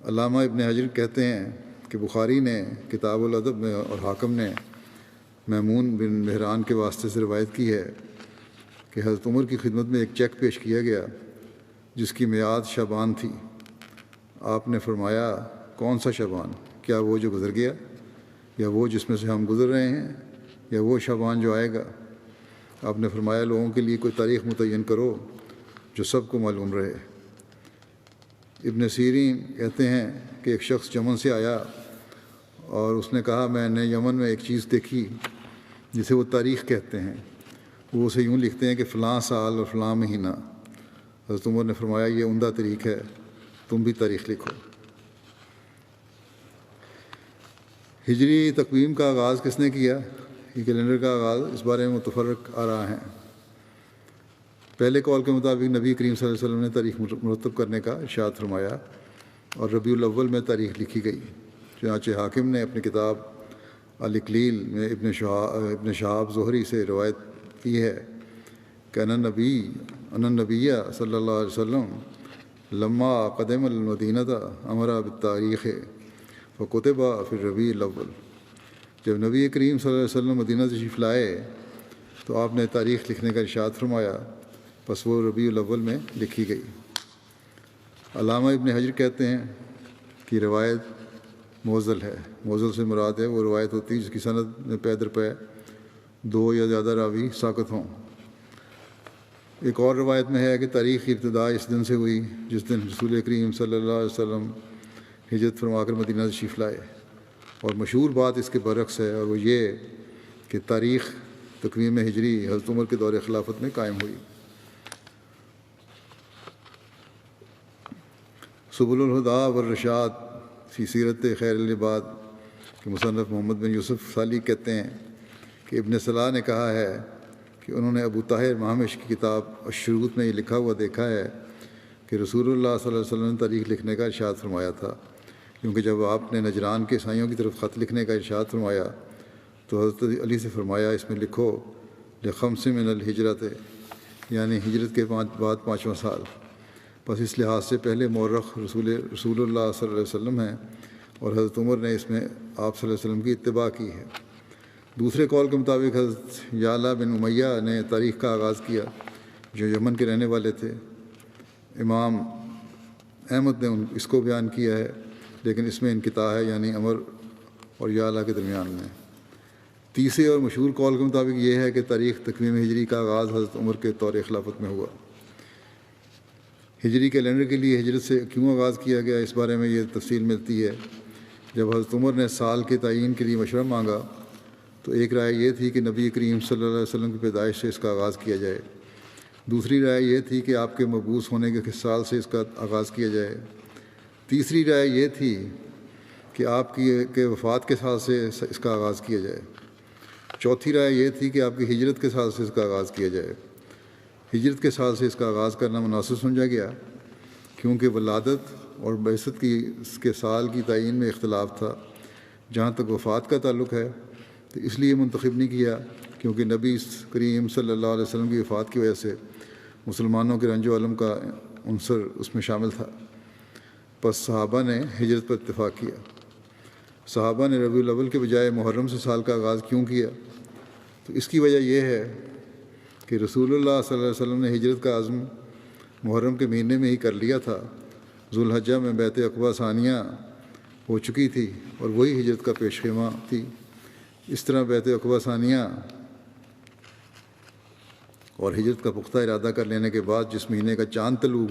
علامہ ابن حجر کہتے ہیں کہ بخاری نے کتاب الادب میں اور حاکم نے میمون بن مہران کے واسطے سے روایت کی ہے کہ حضرت عمر کی خدمت میں ایک چیک پیش کیا گیا جس کی میعاد شعبان تھی۔ آپ نے فرمایا، کون سا شعبان؟ کیا وہ جو گزر گیا، یا وہ جس میں سے ہم گزر رہے ہیں، یا وہ شعبان جو آئے گا؟ آپ نے فرمایا، لوگوں کے لیے کوئی تاریخ متعین کرو جو سب کو معلوم رہے۔ ابن سیرین کہتے ہیں کہ ایک شخص یمن سے آیا اور اس نے کہا، میں نے یمن میں ایک چیز دیکھی جسے وہ تاریخ کہتے ہیں، وہ اسے یوں لکھتے ہیں کہ فلاں سال اور فلاں مہینہ۔ حضرت عمر نے فرمایا، یہ عمدہ طریق ہے، تم بھی تاریخ لکھو۔ ہجری تقویم کا آغاز کس نے کیا، یہ کیلنڈر کا آغاز، اس بارے میں متفرق آ رہا ہے۔ پہلے قول کے مطابق نبی کریم صلی اللہ علیہ وسلم نے تاریخ مرتب کرنے کا ارشاد فرمایا اور ربیع الاول میں تاریخ لکھی گئی۔ چنانچہ حاکم نے اپنی کتاب الاقلیل میں ابن شہاب زہری سے روایت کی ہے کہ ان النبی صلی اللہ علیہ وسلم لما قدم المدینہ امرا بالتاریخ فکتبہ فی الربیع الاول، جب نبی کریم صلی اللہ علیہ وسلم مدینہ تشریف لائے تو آپ نے تاریخ لکھنے کا ارشاد فرمایا، پس وہ ربیع الاول میں لکھی گئی۔ علامہ ابن حجر کہتے ہیں کہ روایت موزل ہے۔ موزل سے مراد ہے وہ روایت ہوتی ہے جس کی سند میں پے در پے دو یا زیادہ راوی ساقط ہوں۔ ایک اور روایت میں ہے کہ تاریخ کی ابتدا اس دن سے ہوئی جس دن رسول کریم صلی اللہ علیہ وسلم ہجرت فرما کر مدینہ تشریف لائے، اور مشہور بات اس کے برعکس ہے، اور وہ یہ کہ تاریخ تقویم ہجری حضرت عمر کے دور خلافت میں قائم ہوئی۔ سبل الہدیٰ والرشاد فی سیرت خیر العباد کے مصنف محمد بن یوسف صالح کہتے ہیں کہ ابن صلاح نے کہا ہے کہ انہوں نے ابو طاہر مہامش کی کتاب الشروط میں یہ لکھا ہوا دیکھا ہے کہ رسول اللہ صلی اللہ علیہ وسلم نے تاریخ لکھنے کا ارشاد فرمایا تھا، کیونکہ جب آپ نے نجران کے عیسائیوں کی طرف خط لکھنے کا ارشاد فرمایا تو حضرت علی سے فرمایا اس میں لکھو لخمس من الہجرت، یعنی ہجرت کے بعد 5واں سال، بس اس لحاظ سے پہلے مورخ رسول اللہ صلی اللہ علیہ وسلم ہیں، اور حضرت عمر نے اس میں آپ صلی اللہ علیہ وسلم کی اتباع کی ہے۔ دوسرے قول کے مطابق حضرت یعلا بن امیہ نے تاریخ کا آغاز کیا جو یمن کے رہنے والے تھے۔ امام احمد نے اس کو بیان کیا ہے، لیکن اس میں انقطاع ہے، یعنی عمر اور یعلا کے درمیان میں۔ تیسرے اور مشہور قول کے مطابق یہ ہے کہ تاریخ تقویم ہجری کا آغاز حضرت عمر کے دور خلافت میں ہوا۔ ہجری کیلنڈر کے لیے ہجرت سے کیوں آغاز کیا گیا اس بارے میں یہ تفصیل ملتی ہے۔ جب حضرت عمر نے سال کے تعین کے لیے مشورہ مانگا تو ایک رائے یہ تھی کہ نبی کریم صلی اللہ علیہ وسلم کی پیدائش سے اس کا آغاز کیا جائے، دوسری رائے یہ تھی کہ آپ کے مبعوث ہونے کے سال سے اس کا آغاز کیا جائے، تیسری رائے یہ تھی کہ آپ کی وفات کے سال سے اس کا آغاز کیا جائے، چوتھی رائے یہ تھی کہ آپ کی ہجرت کے سال سے اس کا آغاز کیا جائے۔ ہجرت کے سال سے اس کا آغاز کرنا مناسب سمجھا گیا کیونکہ ولادت اور بعثت کے سال کی تعین میں اختلاف تھا۔ جہاں تک وفات کا تعلق ہے تو اس لیے منتخب نہیں کیا کیونکہ نبی کریم صلی اللہ علیہ وسلم کی وفات کی وجہ سے مسلمانوں کے رنج و علم کا عنصر اس میں شامل تھا، پس صحابہ نے ہجرت پر اتفاق کیا۔ صحابہ نے ربیع الاول کے بجائے محرم سے سال کا آغاز کیوں کیا؟ تو اس کی وجہ یہ ہے کہ رسول اللہ صلی اللہ علیہ وسلم نے ہجرت کا عزم محرم کے مہینے میں ہی کر لیا تھا، ذوالحجہ میں بیعت عقبہ ثانیہ ہو چکی تھی اور وہی ہجرت کا پیش خیمہ تھی۔ اس طرح بیعت عقبہ ثانیہ اور ہجرت کا پختہ ارادہ کر لینے کے بعد جس مہینے کا چاند طلوع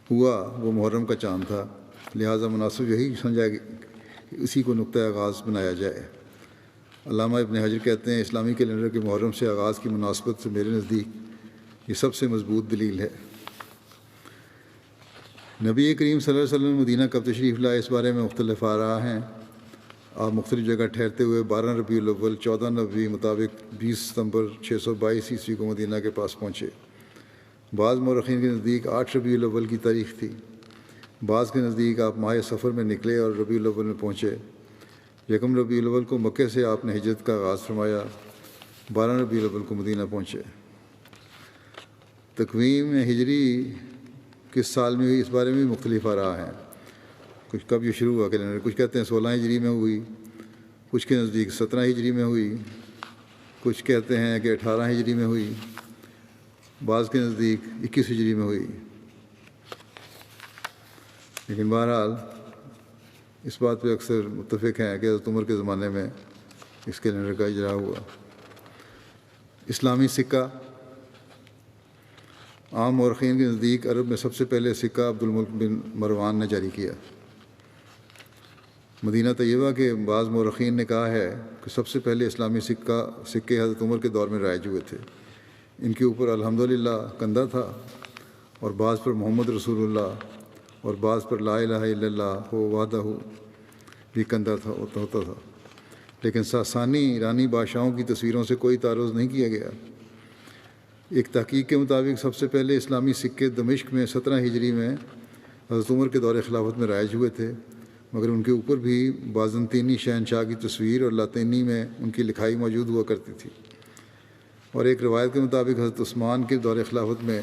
ہوا وہ محرم کا چاند تھا، لہٰذا مناسب یہی سمجھا کہ اسی کو نقطۂ آغاز بنایا جائے۔ علامہ ابن حجر کہتے ہیں اسلامی کیلنڈر کے محرم سے آغاز کی مناسبت سے میرے نزدیک یہ سب سے مضبوط دلیل ہے۔ نبی کریم صلی اللہ علیہ وسلم مدینہ کب تشریف لائے اس بارے میں مختلف آراء ہیں۔ آپ مختلف جگہ ٹھہرتے ہوئے 12 ربیع الاول 14 نبوی مطابق 20 ستمبر 622 عیسوی کو مدینہ کے پاس پہنچے۔ بعض مورخین کے نزدیک 8 ربیع الاول کی تاریخ تھی، بعض کے نزدیک آپ ماہ سفر میں نکلے اور ربیع الاول میں پہنچے۔ یکم ربیع الاول کو مکے سے آپ نے ہجرت کا آغاز فرمایا، 12 ربیع الاول کو مدینہ پہنچے۔ تقویم ہجری کس سال میں ہوئی اس بارے میں بھی مختلف آراء ہیں، کچھ کب یہ شروع ہوا کیلنڈر، کچھ کہتے ہیں 16 ہجری میں ہوئی، کچھ کے نزدیک 17 ہجری میں ہوئی، کچھ کہتے ہیں کہ 18 ہجری میں ہوئی، بعض کے نزدیک 21 ہجری میں ہوئی، لیکن بہرحال اس بات پہ اکثر متفق ہیں کہ حضرت عمر کے زمانے میں اس کیلنڈر کا اجرا ہوا۔ اسلامی سکہ عام مورخین کے نزدیک عرب میں سب سے پہلے سکہ عبد الملک بن مروان نے جاری کیا۔ مدینہ طیبہ کے بعض مورخین نے کہا ہے کہ سب سے پہلے اسلامی سکے حضرت عمر کے دور میں رائج ہوئے تھے۔ ان کے اوپر الحمدللہ کندہ تھا اور بعض پر محمد رسول اللہ اور بعض پر لا الہ الا اللہ وحدہ بھی کندہ ہوتا تھا، لیکن ساسانی ایرانی بادشاہوں کی تصویروں سے کوئی تعارض نہیں کیا گیا۔ ایک تحقیق کے مطابق سب سے پہلے اسلامی سکے دمشق میں 17 ہجری میں حضرت عمر کے دور خلافت میں رائج ہوئے تھے، مگر ان کے اوپر بھی بازنطینی شہنشاہ کی تصویر اور لاطینی میں ان کی لکھائی موجود ہوا کرتی تھی۔ اور ایک روایت کے مطابق حضرت عثمان کے دور خلافت میں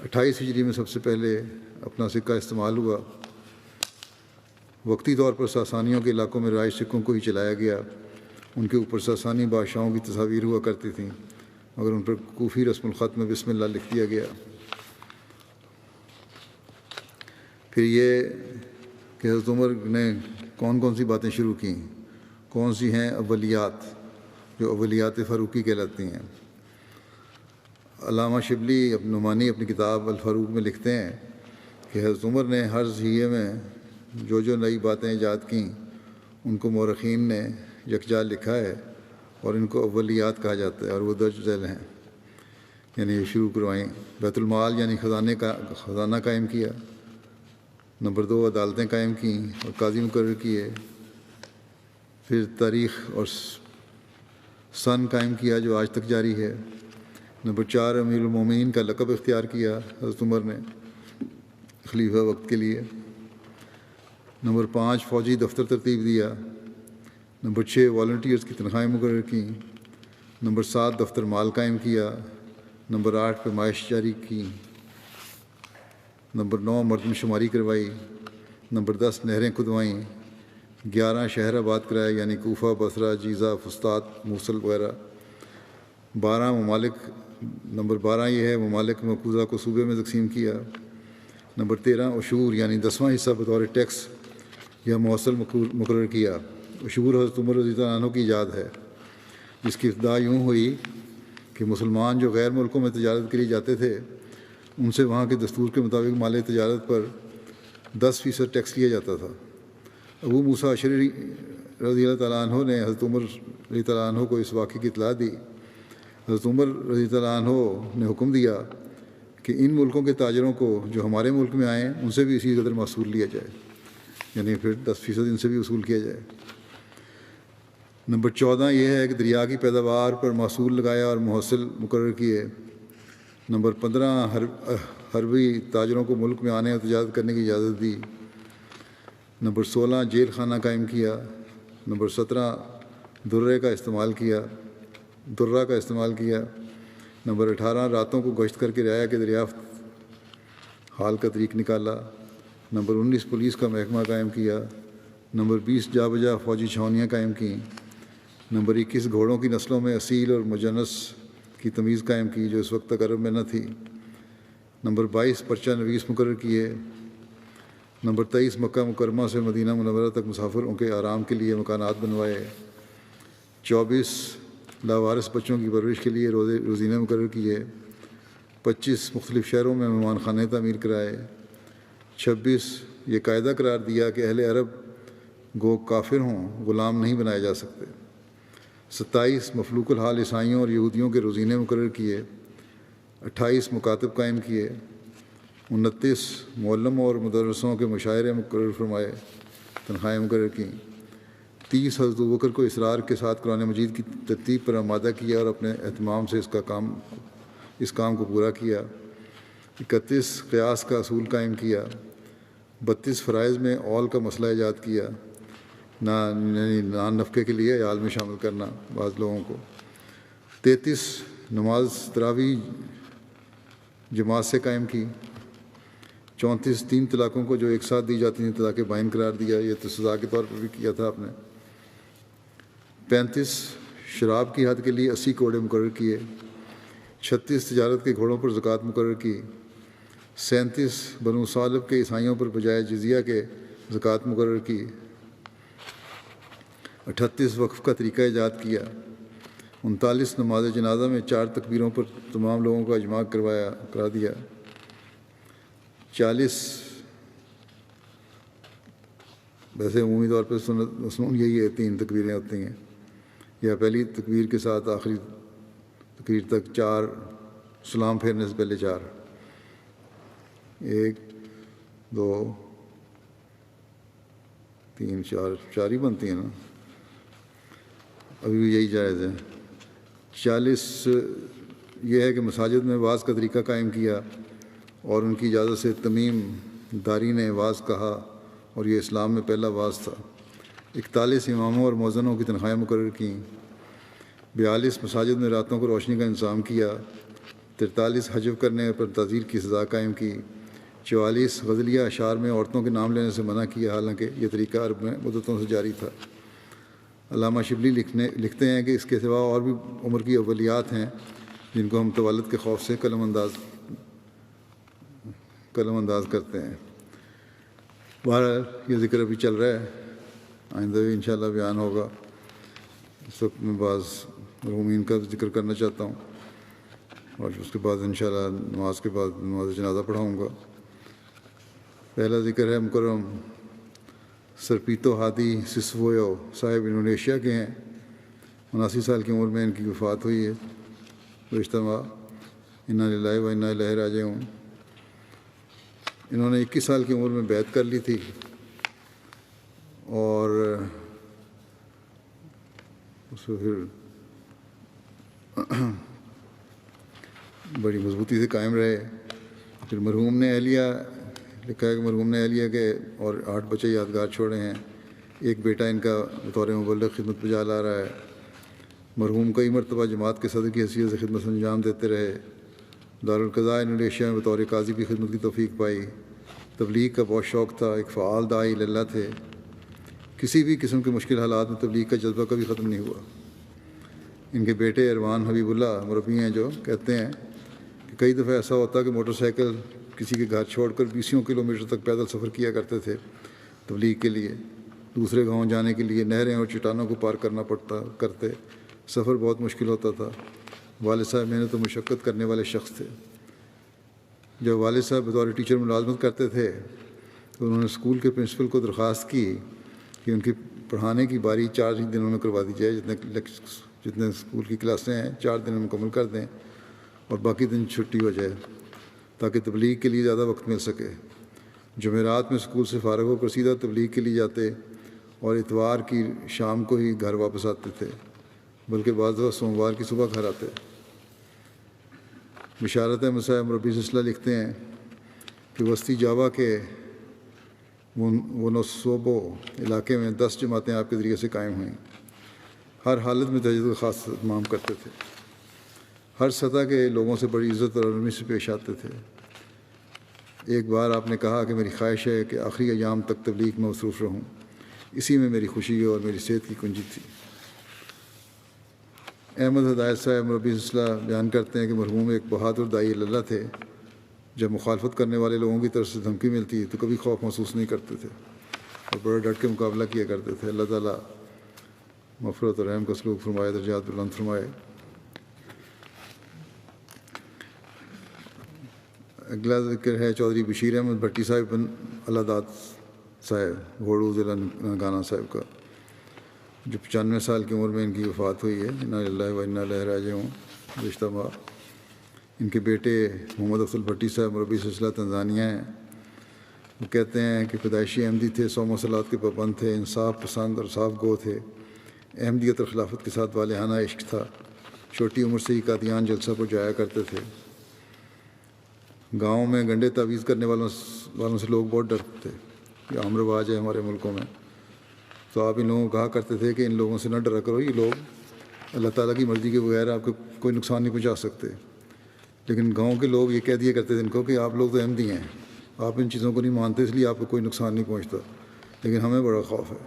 28 ہجری میں سب سے پہلے اپنا سکہ استعمال ہوا۔ وقتی طور پر ساسانیوں کے علاقوں میں رائج سکوں کو ہی چلایا گیا، ان کے اوپر ساسانی بادشاہوں کی تصاویر ہوا کرتی تھیں، مگر ان پر کوفی رسم الخط میں بسم اللہ لکھ دیا گیا۔ پھر یہ کہ حضرت عمر نے کون کون سی باتیں شروع کیں، کون سی ہیں اولیات، جو اولیات فاروقی کہلاتی ہیں۔ علامہ شبلی نعمانی اپنی کتاب الفاروق میں لکھتے ہیں کہ حضرت عمر نے ہر ضحیے میں جو نئی باتیں ایجاد کیں ان کو مورخین نے یکجا لکھا ہے اور ان کو اولیات کہا جاتا ہے، اور وہ درج ذیل ہیں، یعنی یہ شروع کروائیں۔ بیت المال یعنی خزانہ قائم کیا۔ نمبر 2، عدالتیں قائم کیں اور قاضی مقرر کیے۔ پھر تاریخ اور سن قائم کیا جو آج تک جاری ہے۔ نمبر 4، امیر المومنین کا لقب اختیار کیا حضرت عمر نے خلیفہ وقت کے لیے۔ نمبر 5، فوجی دفتر ترتیب دیا۔ نمبر 6، والنٹیئرز کی تنخواہیں مقرر کیں۔ نمبر 7، دفتر مال قائم کیا۔ نمبر 8، پیمائش جاری کی۔ نمبر 9، مردم شماری کروائی۔ نمبر 10، نہریں کھدوائیں۔ 11، شہر آباد کرائے، یعنی کوفہ، بصرہ، جیزہ، فسطاط، موصل وغیرہ۔ 12 ممالک، نمبر 12 یہ ہے ممالک مقبوضہ کو صوبے میں تقسیم کیا۔ نمبر 13، عشور یعنی 10واں حصہ بطور ٹیکس یا موصل مقرر کیا۔ عشور حضرت عمر رضی اللہ عنہ کی ایجاد ہے، جس کی ابتدا یوں ہوئی کہ مسلمان جو غیر ملکوں میں تجارت کے لیے جاتے تھے ان سے وہاں کے دستور کے مطابق مال تجارت پر 10% ٹیکس لیا جاتا تھا۔ ابو موسیٰ اشعری رضی اللہ تعالیٰ عنہ نے حضرت عمر رضی اللہ عنہ کو اس واقعے کی اطلاع دی۔ حضرت عمر رضی اللہ عنہ نے حکم دیا کہ ان ملکوں کے تاجروں کو جو ہمارے ملک میں آئیں ان سے بھی اسی قدر محصول لیا جائے، یعنی پھر 10% ان سے بھی وصول کیا جائے۔ نمبر 14 یہ ہے کہ دریا کی پیداوار پر محصول لگایا اور محصل مقرر کیے۔ نمبر 15، حربی تاجروں کو ملک میں آنے اور تجارت کرنے کی اجازت دی۔ نمبر 16، جیل خانہ قائم کیا۔ نمبر 17، درے کا استعمال کیا۔ نمبر 18، راتوں کو گشت کر کے رعایا کے دریافت حال کا طریق نکالا۔ نمبر 19، پولیس کا محکمہ قائم کیا۔ نمبر 20، جا بجا فوجی چھاونیاں قائم کیں۔ نمبر 21، گھوڑوں کی نسلوں میں اصیل اور مجنس کی تمیز قائم کی جو اس وقت تک عرب میں نہ تھی۔ نمبر 22، پرچہ نویس مقرر کیے۔ نمبر 23، مکہ مکرمہ سے مدینہ منورہ تک مسافروں کے آرام کے لیے مکانات بنوائے۔ 24، لاوارث بچوں کی پرورش کے لیے روزینے مقرر کیے۔ 25، مختلف شہروں میں مہمان خانے تعمیر کرائے۔ 26، یہ قاعدہ قرار دیا کہ اہل عرب گو کافر ہوں غلام نہیں بنائے جا سکتے۔ 27، مفلوق الحال عیسائیوں اور یہودیوں کے روزینے مقرر کیے۔ 28، مکاتب قائم کیے۔ 29، معلم اور مدرسوں کے مشاعرے مقرر فرمائے، تنخواہیں مقرر کیں۔ 30، حضرت ابوبکر کو اسرار کے ساتھ قرآن مجید کی ترتیب پر آمادہ کیا اور اپنے اہتمام سے اس کام کو پورا کیا۔ 31، قیاس کا اصول قائم کیا۔ 32، فرائض میں اول کا مسئلہ ایجاد کیا، نان نفقے کے لیے عیال میں شامل کرنا بعض لوگوں کو۔ 33، نماز تراویح جماعت سے قائم کی۔ 34، 3 طلاقوں کو جو ایک ساتھ دی جاتی ہیں طلاق بائن قرار دیا، یہ تو سزا کے طور پر بھی کیا تھا آپ نے۔ 35، شراب کی حد کے لیے 80 کوڑے مقرر کیے۔ 36، تجارت کے گھوڑوں پر زکوٰۃ مقرر کی۔ 37، بنو صالب کے عیسائیوں پر بجائے جزیہ کے زکوٰۃ مقرر کی۔ 38، وقف کا طریقہ ایجاد کیا۔ 39، نماز جنازہ میں 4 تکبیروں پر تمام لوگوں کا اجماع کرا دیا۔ 40، ویسے عمومی طور پر مسنون یہی ہے 3 تکبیریں ہوتی ہیں، یا پہلی تکبیر کے ساتھ آخری تکبیر تک 4، سلام پھیرنے سے پہلے 4، 1 2 3 4 ہی بنتی ہیں نا، ابھی بھی یہی جائز ہے۔ 40، یہ ہے کہ مساجد میں واعظ کا طریقہ قائم کیا اور ان کی اجازت سے تمیم داری نے واعظ کہا اور یہ اسلام میں پہلا واعظ تھا۔ 41، اماموں اور مؤذنوں کی تنخواہیں مقرر کیں۔ 42، مساجد میں راتوں کو روشنی کا انتظام کیا۔ 43 حجب کرنے پر تعزیر کی سزا قائم کی، 44 غزلیہ اشعار میں عورتوں کے نام لینے سے منع کیا، حالانکہ یہ طریقہ عرب میں مدتوں سے جاری تھا۔ علامہ شبلی لکھتے ہیں کہ اس کے سوا اور بھی عمر کی اولیات ہیں جن کو ہم تولد کے خوف سے قلم انداز کرتے ہیں۔ بہرحال یہ ذکر ابھی چل رہا ہے، آئندہ بھی انشاءاللہ بیان ہوگا۔ اس وقت میں بعض مرحومین کا ذکر کرنا چاہتا ہوں، اور اس کے بعد انشاءاللہ نماز کے بعد نماز جنازہ پڑھاؤں گا۔ پہلا ذکر ہے مکرم سرپیتو ہادی سسویو صاحب، انڈونیشیا کے ہیں، 79 سال کی عمر میں ان کی وفات ہوئی ہے گزشتہ ماہ۔ انا للہ و انا الیہ راجعون۔ انہوں نے 21 سال کی عمر میں بیعت کر لی تھی، اور اس کو پھر بڑی مضبوطی سے قائم رہے۔ پھر مرحوم نے اہلیہ لکھا ہے کہ مرحوم نے اہلیہ کے اور 8 بچے یادگار چھوڑے ہیں۔ ایک بیٹا ان کا بطور مبلغ خدمت پہ جا لا رہا ہے۔ مرحوم کئی مرتبہ جماعت کے صدر کی حیثیت سے خدمت انجام دیتے رہے۔ دارالقضاء انڈونیشیا میں بطور قاضی بھی خدمت کی توفیق پائی۔ تبلیغ کا بہت شوق تھا، ایک فعال داعی اللہ تھے۔ کسی بھی قسم کے مشکل حالات میں تبلیغ کا جذبہ کبھی ختم نہیں ہوا۔ ان کے بیٹے اروان حبیب اللہ مربی ہیں، جو کہتے ہیں کہ کئی دفعہ ایسا ہوتا کہ موٹر سائیکل کسی کے گھر چھوڑ کر 20 کلومیٹر تک پیدل سفر کیا کرتے تھے تبلیغ کے لیے، دوسرے گاؤں جانے کے لیے نہریں اور چٹانوں کو پار کرنا کرتے۔ سفر بہت مشکل ہوتا تھا۔ والد صاحب محنت و مشقت کرنے والے شخص تھے۔ جب والد صاحب بطور ٹیچر ملازمت کرتے تھے تو انہوں نے اسکول کے پرنسپل کو درخواست کی کہ ان کی پڑھانے کی باری 4 دنوں میں کروا دی جائے، جتنے اسکول کی کلاسیں ہیں 4 دن میں مکمل کر دیں اور باقی دن چھٹی ہو جائے تاکہ تبلیغ کے لیے زیادہ وقت مل سکے۔ جمعرات میں اسکول سے فارغ ہو کر سیدھا تبلیغ کے لیے جاتے اور اتوار کی شام کو ہی گھر واپس آتے تھے، بلکہ بعض دفعہ سوموار کی صبح گھر آتے۔ بشارت احمد صاحب مربی سلسلہ لکھتے ہیں کہ وسطی جاوا کے ونوسوبو علاقے میں 10 جماعتیں آپ کے ذریعے سے قائم ہوئیں۔ ہر حالت میں تہجد کا خاص اہتمام کرتے تھے، ہر سطح کے لوگوں سے بڑی عزت اور نرمی سے پیش آتے تھے۔ ایک بار آپ نے کہا کہ میری خواہش ہے کہ آخری ایام تک تبلیغ میں مصروف رہوں، اسی میں میری خوشی اور میری صحت کی کنجی تھی۔ احمد ہدایت صاحب مربی سلسلہ بیان کرتے ہیں کہ مرحوم ایک بہادر داعی اللہ تھے۔ جب مخالفت کرنے والے لوگوں کی طرف سے دھمکی ملتی تو کبھی خوف محسوس نہیں کرتے تھے اور بڑے ڈٹ کے مقابلہ کیا کرتے تھے۔ اللہ تعالیٰ مغفرت اور رحم کا سلوک فرمائے، درجات بلند فرمائے۔ اگلا ذکر ہے چودھری بشیر احمد بھٹی صاحب بن اللہ داد صاحب، گھوڑو ضلع نگانا صاحب کا، جو 95 سال کی عمر میں ان کی وفات ہوئی ہے۔ انا للہ و انا الیہ راجعون۔ گزشتہ ماہ ان کے بیٹے محمد افضل بھٹی صاحب مربی سلسلہ تنزانیہ ہیں۔ وہ کہتے ہیں کہ پیدائشی احمدی تھے، صوم و صلات کے پابند تھے، انصاف پسند اور صاف گو تھے۔ احمدیت اور خلافت کے ساتھ والہانہ عشق تھا۔ چھوٹی عمر سے ہی قادیان جلسہ پر جایا کرتے تھے۔ گاؤں میں گنڈے تعویذ کرنے والوں سے لوگ بہت ڈرتے تھے، یہ عام رواج ہے ہمارے ملکوں میں۔ تو آپ ان لوگوں کو کہا کرتے تھے کہ ان لوگوں سے نہ ڈرا کرو، یہ لوگ اللہ تعالیٰ کی مرضی کے بغیر آپ کو کوئی نقصان نہیں پہنچا سکتے۔ لیکن گاؤں کے لوگ یہ کہہ دیا کرتے تھے ان کو کہ آپ لوگ تو احمدی ہیں، آپ ان چیزوں کو نہیں مانتے، اس لیے آپ کو کوئی نقصان نہیں پہنچتا، لیکن ہمیں بڑا خوف ہے۔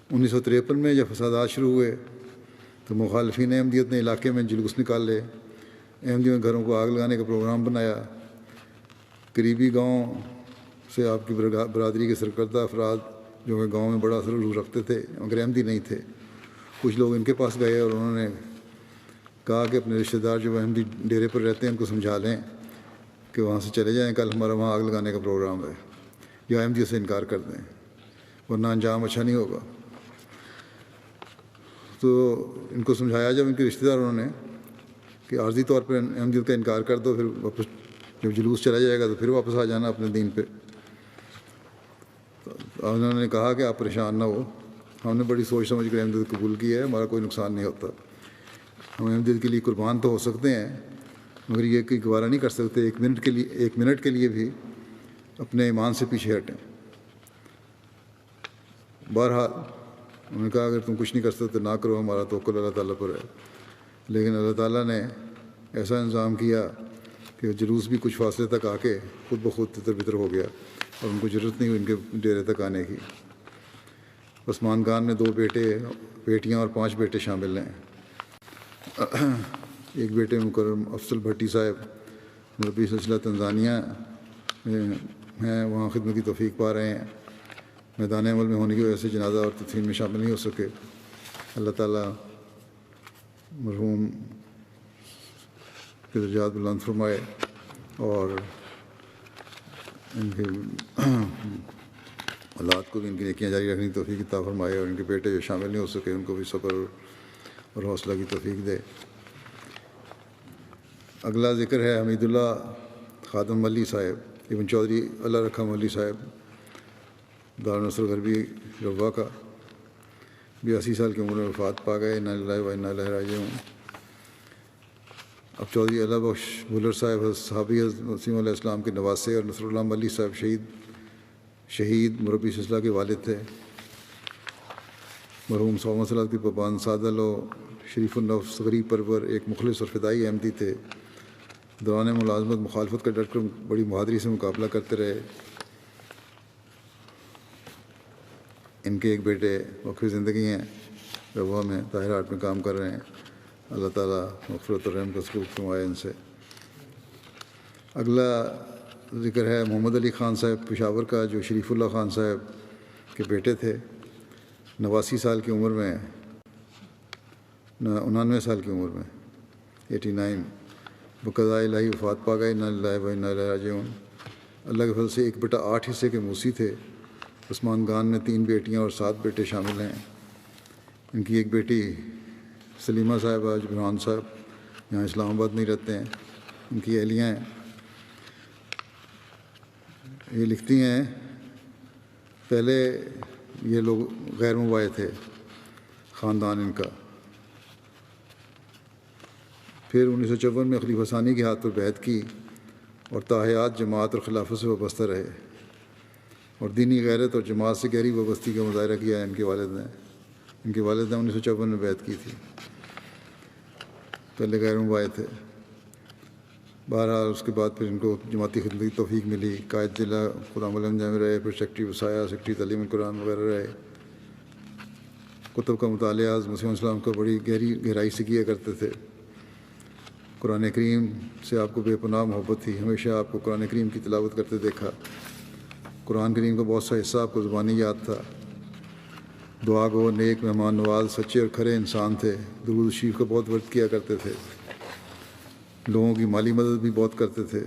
1953 میں جب فسادات شروع ہوئے تو مخالفین احمدیت نے علاقے میں جلوس نکالے، احمدیوں کے گھروں کو آگ لگانے کا پروگرام بنایا۔ قریبی گاؤں سے آپ کی برادری کے سرکردہ افراد جو کہ گاؤں میں بڑا اثر و رسوخ رکھتے تھے مگر احمدی نہیں تھے، کچھ لوگ ان کے پاس گئے اور انہوں نے کہا کہ اپنے رشتہ دار جو احمدی ڈیرے پر رہتے ہیں ان کو سمجھا لیں کہ وہاں سے چلے جائیں، کل ہمارا وہاں آگ لگانے کا پروگرام ہے، یا احمدیوں سے انکار کر دیں ورنہ انجام اچھا نہیں ہوگا۔ تو ان کو سمجھایا جب ان کے رشتہ داروں نے کہ عارضی طور پر احمدیت کا انکار کر دو، پھر واپس جب جلوس چلا جائے گا تو پھر واپس آ جانا اپنے دین پہ۔ تو انہوں نے کہا کہ آپ پریشان نہ ہو، ہم نے بڑی سوچ سمجھ کر احمدیت قبول کی ہے، ہمارا کوئی نقصان نہیں ہوتا، ہم احمدیت کے لیے قربان تو ہو سکتے ہیں مگر یہ کہ گوارہ نہیں کر سکتے ایک منٹ کے لیے بھی اپنے ایمان سے پیچھے ہٹیں۔ بہرحال انہوں نے کہا اگر تم کچھ نہیں کر سکتے نہ کرو، ہمارا توکل اللہ تعالیٰ پر ہے۔ لیکن اللہ تعالیٰ نے ایسا انتظام کیا کہ جلوس بھی کچھ فاصلے تک آ کے خود بخود تتر بتر ہو گیا اور ان کو ضرورت نہیں ہوئی ان کے ڈیرے تک آنے کی۔ عثمان خان میں 2 بیٹیاں اور 5 بیٹے شامل ہیں۔ ایک بیٹے مکرم افضل بھٹی صاحب مربی سلسلہ تنزانیہ میں ہیں، وہاں خدمت کی توفیق پا رہے ہیں۔ میدان عمل میں ہونے کی وجہ سے جنازہ اور تدفین میں شامل نہیں ہو سکے۔ اللہ تعالیٰ مرحوم کے درجات بلند فرمائے اور ان کے اولاد کو بھی ان کی نیکیاں جاری رکھنے کی توفیق عطا فرمائے، اور ان کے بیٹے جو شامل نہیں ہو سکے ان کو بھی صبر اور حوصلہ کی توفیق دے۔ اگلا ذکر ہے حمید اللہ خادم ملی صاحب ابن چودھری اللہ رکھا ملی صاحب دارالنصر غربی روا کا، 82 سال کی عمر میں وفات پا گئے۔ انا للہ و انا الیہ راجعون۔ اب چودھری اللہ بخش بھولر صاحب صحابی حضرت مسیح علیہ السلام کے نواسے اور نصر اللہ ملی صاحب شہید مربی سلسلہ کے والد تھے۔ مرحوم صومہ صلاحت کے پابند سادل و شریف النفس غریب پرور ایک مخلص اور فدائی احمدی تھے۔ دوران ملازمت مخالفت کا ڈٹ کر بڑی بہادری سے مقابلہ کرتے رہے۔ ان کے ایک بیٹے وقف زندگی ہیں، روا میں طاہر آرٹ میں کام کر رہے ہیں۔ اللہ تعالیٰ مغفرت اور رحم کا سلوک فرمائے ان سے۔ اگلا ذکر ہے محمد علی خان صاحب پشاور کا، جو شریف اللہ خان صاحب کے بیٹے تھے۔ 89 سال کی عمر میں 99 سال کی عمر میں 89 بقضاء الہی وفات پا گئے۔ انا للہ و انا الیہ راجعون۔ اللہ کے فضل سے ایک بیٹا 8 حصے کے موسی تھے۔ عثمان خان میں 3 بیٹیاں اور 7 بیٹے شامل ہیں۔ ان کی ایک بیٹی سلیمہ صاحبہ جبران صاحب یہاں اسلام آباد نہیں رہتے ہیں، ان کی اہلیہ ہیں۔ یہ لکھتی ہیں پہلے یہ لوگ غیر مباح تھے، خاندان ان کا، پھر 1954 میں خلیفہ ثانی کے ہاتھ پر بیعت کی اور تاحیات جماعت اور خلافت سے وابستہ رہے، اور دینی غیرت اور جماعت سے گہری وابستگی کا مظاہرہ کیا ہے ان کے والد نے۔ ان کے والد نے 1954 میں بیعت کی تھی، پہلے غیر مباح تھے۔ بہرحال اس کے بعد پھر ان کو جماعتی خدمت کی توفیق ملی، قائد ضلع قرآن علم میں رہے، پھر سیکٹری وسایہ، سیکٹری تعلیم القرآن وغیرہ رہے۔ کتب کا مطالعہ حضرت مسیح علیہ السلام کا بڑی گہرائی سے کیا کرتے تھے۔ قرآن کریم سے آپ کو بے پناہ محبت تھی، ہمیشہ آپ کو قرآن کریم کی تلاوت کرتے دیکھا۔ قرآن کریم کا بہت سا حصہ آپ کو زبانی یاد تھا۔ دعا گو، نیک، مہمان نواز، سچے اور کھرے انسان تھے۔ درود شریف کا بہت ورد کیا کرتے تھے، لوگوں کی مالی مدد بھی بہت کرتے تھے۔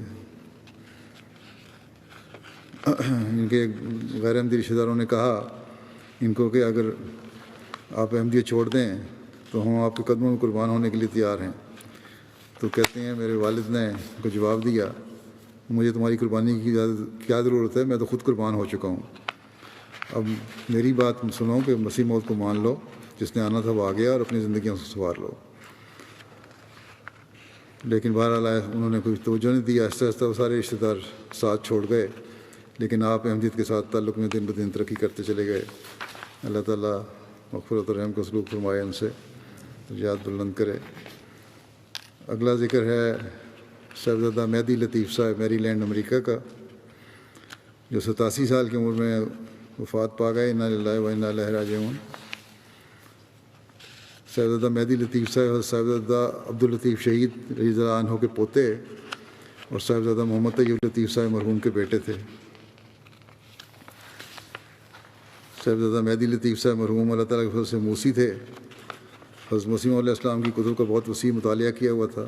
ان کے غیر احمدی رشتہ داروں نے کہا ان کو کہ اگر آپ احمدیت چھوڑ دیں تو ہم آپ کے قدموں میں قربان ہونے کے لیے تیار ہیں۔ تو کہتے ہیں میرے والد نے ان کو جواب دیا، مجھے تمہاری قربانی کی کیا ضرورت ہے، میں تو خود قربان ہو چکا ہوں۔ اب میری بات سنو کہ مسیح موت کو مان لو، جس نے آنا تھا وہ آ گیا، اور اپنی زندگیوں سے سنوار لو۔ لیکن بہرحال انہوں نے کوئی توجہ نہیں دی۔ آہستہ آہستہ وہ سارے رشتہ دار ساتھ چھوڑ گئے، لیکن آپ احمدیت کے ساتھ تعلق میں دن بدن ترقی کرتے چلے گئے۔ اللہ تعالیٰ مغفرت اور رحم کا سلوک فرمائے، ان سے درجات بلند کرے۔ اگلا ذکر ہے صاحبزادہ مہدی لطیف صاحب میری لینڈ امریکہ کا، جو 87 سال کی عمر میں وفات پا گئے۔ انا للہ و انا الیہ راجعون۔ صاحبزادہ مہدی لطیف صاحب صاحبزادہ عبداللطیف شہید رضی اللہ عنہ کے پوتے، اور صاحبزادہ محمد طیب لطیف صاحب مرحوم کے بیٹے تھے۔ صاحبزادہ مہدی لطیف صاحب مرحوم اللہ تعالیٰ کے فضل سے موسی تھے۔ حضرت مسیح علیہ السلام کی کتب کا بہت وسیع مطالعہ کیا ہوا تھا۔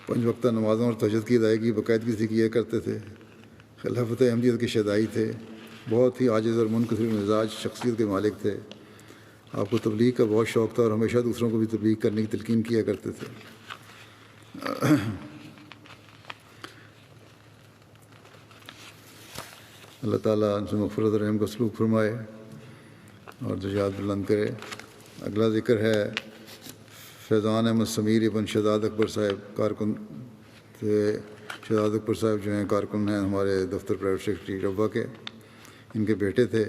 5 وقتہ نمازوں اور تہجد کی ادائیگی باقاعدگی سے کیا کرتے تھے۔ خلافت احمدیت کے شہدائی تھے، بہت ہی عاجز اور منکسر مزاج شخصیت کے مالک تھے۔ آپ کو تبلیغ کا بہت شوق تھا اور ہمیشہ دوسروں کو بھی تبلیغ کرنے کی تلقین کیا کرتے تھے۔ اللہ تعالیٰ ان سے مغفرت اور رحم کا سلوک فرمائے اور درجات بلند کرے۔ اگلا ذکر ہے فیضان احمد سمیر ابن شہزاد اکبر صاحب، کارکن تھے۔ شہزاد اکبر صاحب جو ہیں کارکن ہیں ہمارے دفتر پرائیویٹ سیکرٹری روا کے، ان کے بیٹے تھے۔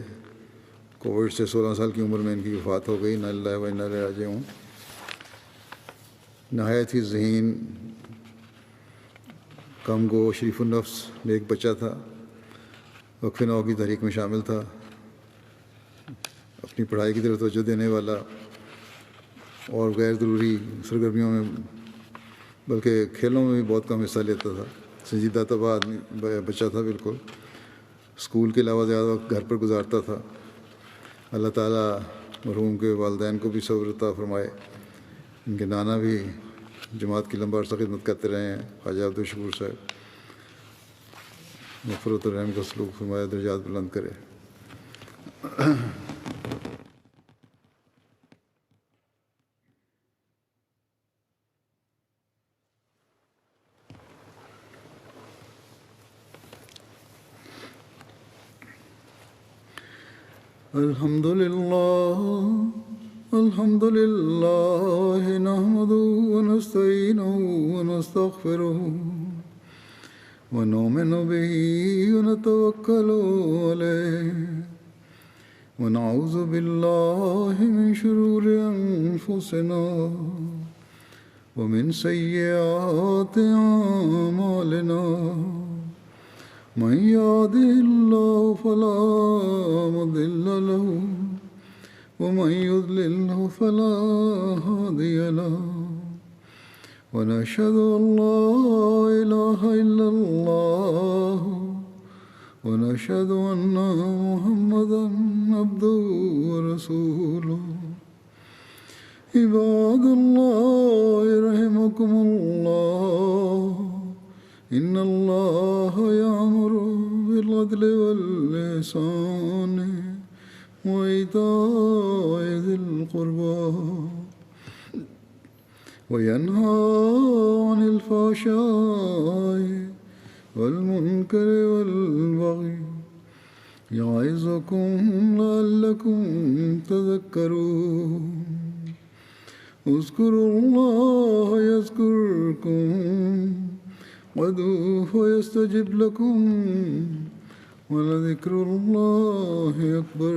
کووڈ سے 16 سال کی عمر میں ان کی وفات ہو گئی۔ انا للہ و انا الیہ راجعون۔ نہایت ہی ذہین، کم گو، شریف النفس نیک بچہ تھا، وقف نو کی تحریک میں شامل تھا، اپنی پڑھائی کی طرف توجہ دینے والا اور غیر ضروری سرگرمیوں میں بلکہ کھیلوں میں بھی بہت کم حصہ لیتا تھا، سنجیدہ طبع آدمی بچہ تھا بالکل، اسکول کے علاوہ زیادہ وقت گھر پر گزارتا تھا۔ اللہ تعالیٰ مرحوم کے والدین کو بھی صبر عطا فرمائے، ان کے نانا بھی جماعت کی لمبا عرصہ خدمت کرتے رہے ہیں، خواجہ عبدالشکور صاحب، مغفرت الرحم کا سلوک فرمائے، درجات بلند کرے۔ الحمد لله نحمده ونستعينه ونستغفره ونؤمن به ونتوكل عليه ونعوذ بالله من شرور أنفسنا ومن سيئات أعمالنا، من يهده الله فلا مضل له ومن يضلله فلا هادي له، ونشهد أن لا إله إلا الله ونشهد أن محمدا عبده ورسوله۔ عباد الله رحمكم الله، إن الله يأمر بالعدل والإحسان وإيتاء ذي القربى وينهى عن الفحشاء والمنكر والبغي، يعظكم لعلكم تذكرون۔ اذكروا الله يذكركم وادعوه يستجب لكم ولذكر الله أكبر۔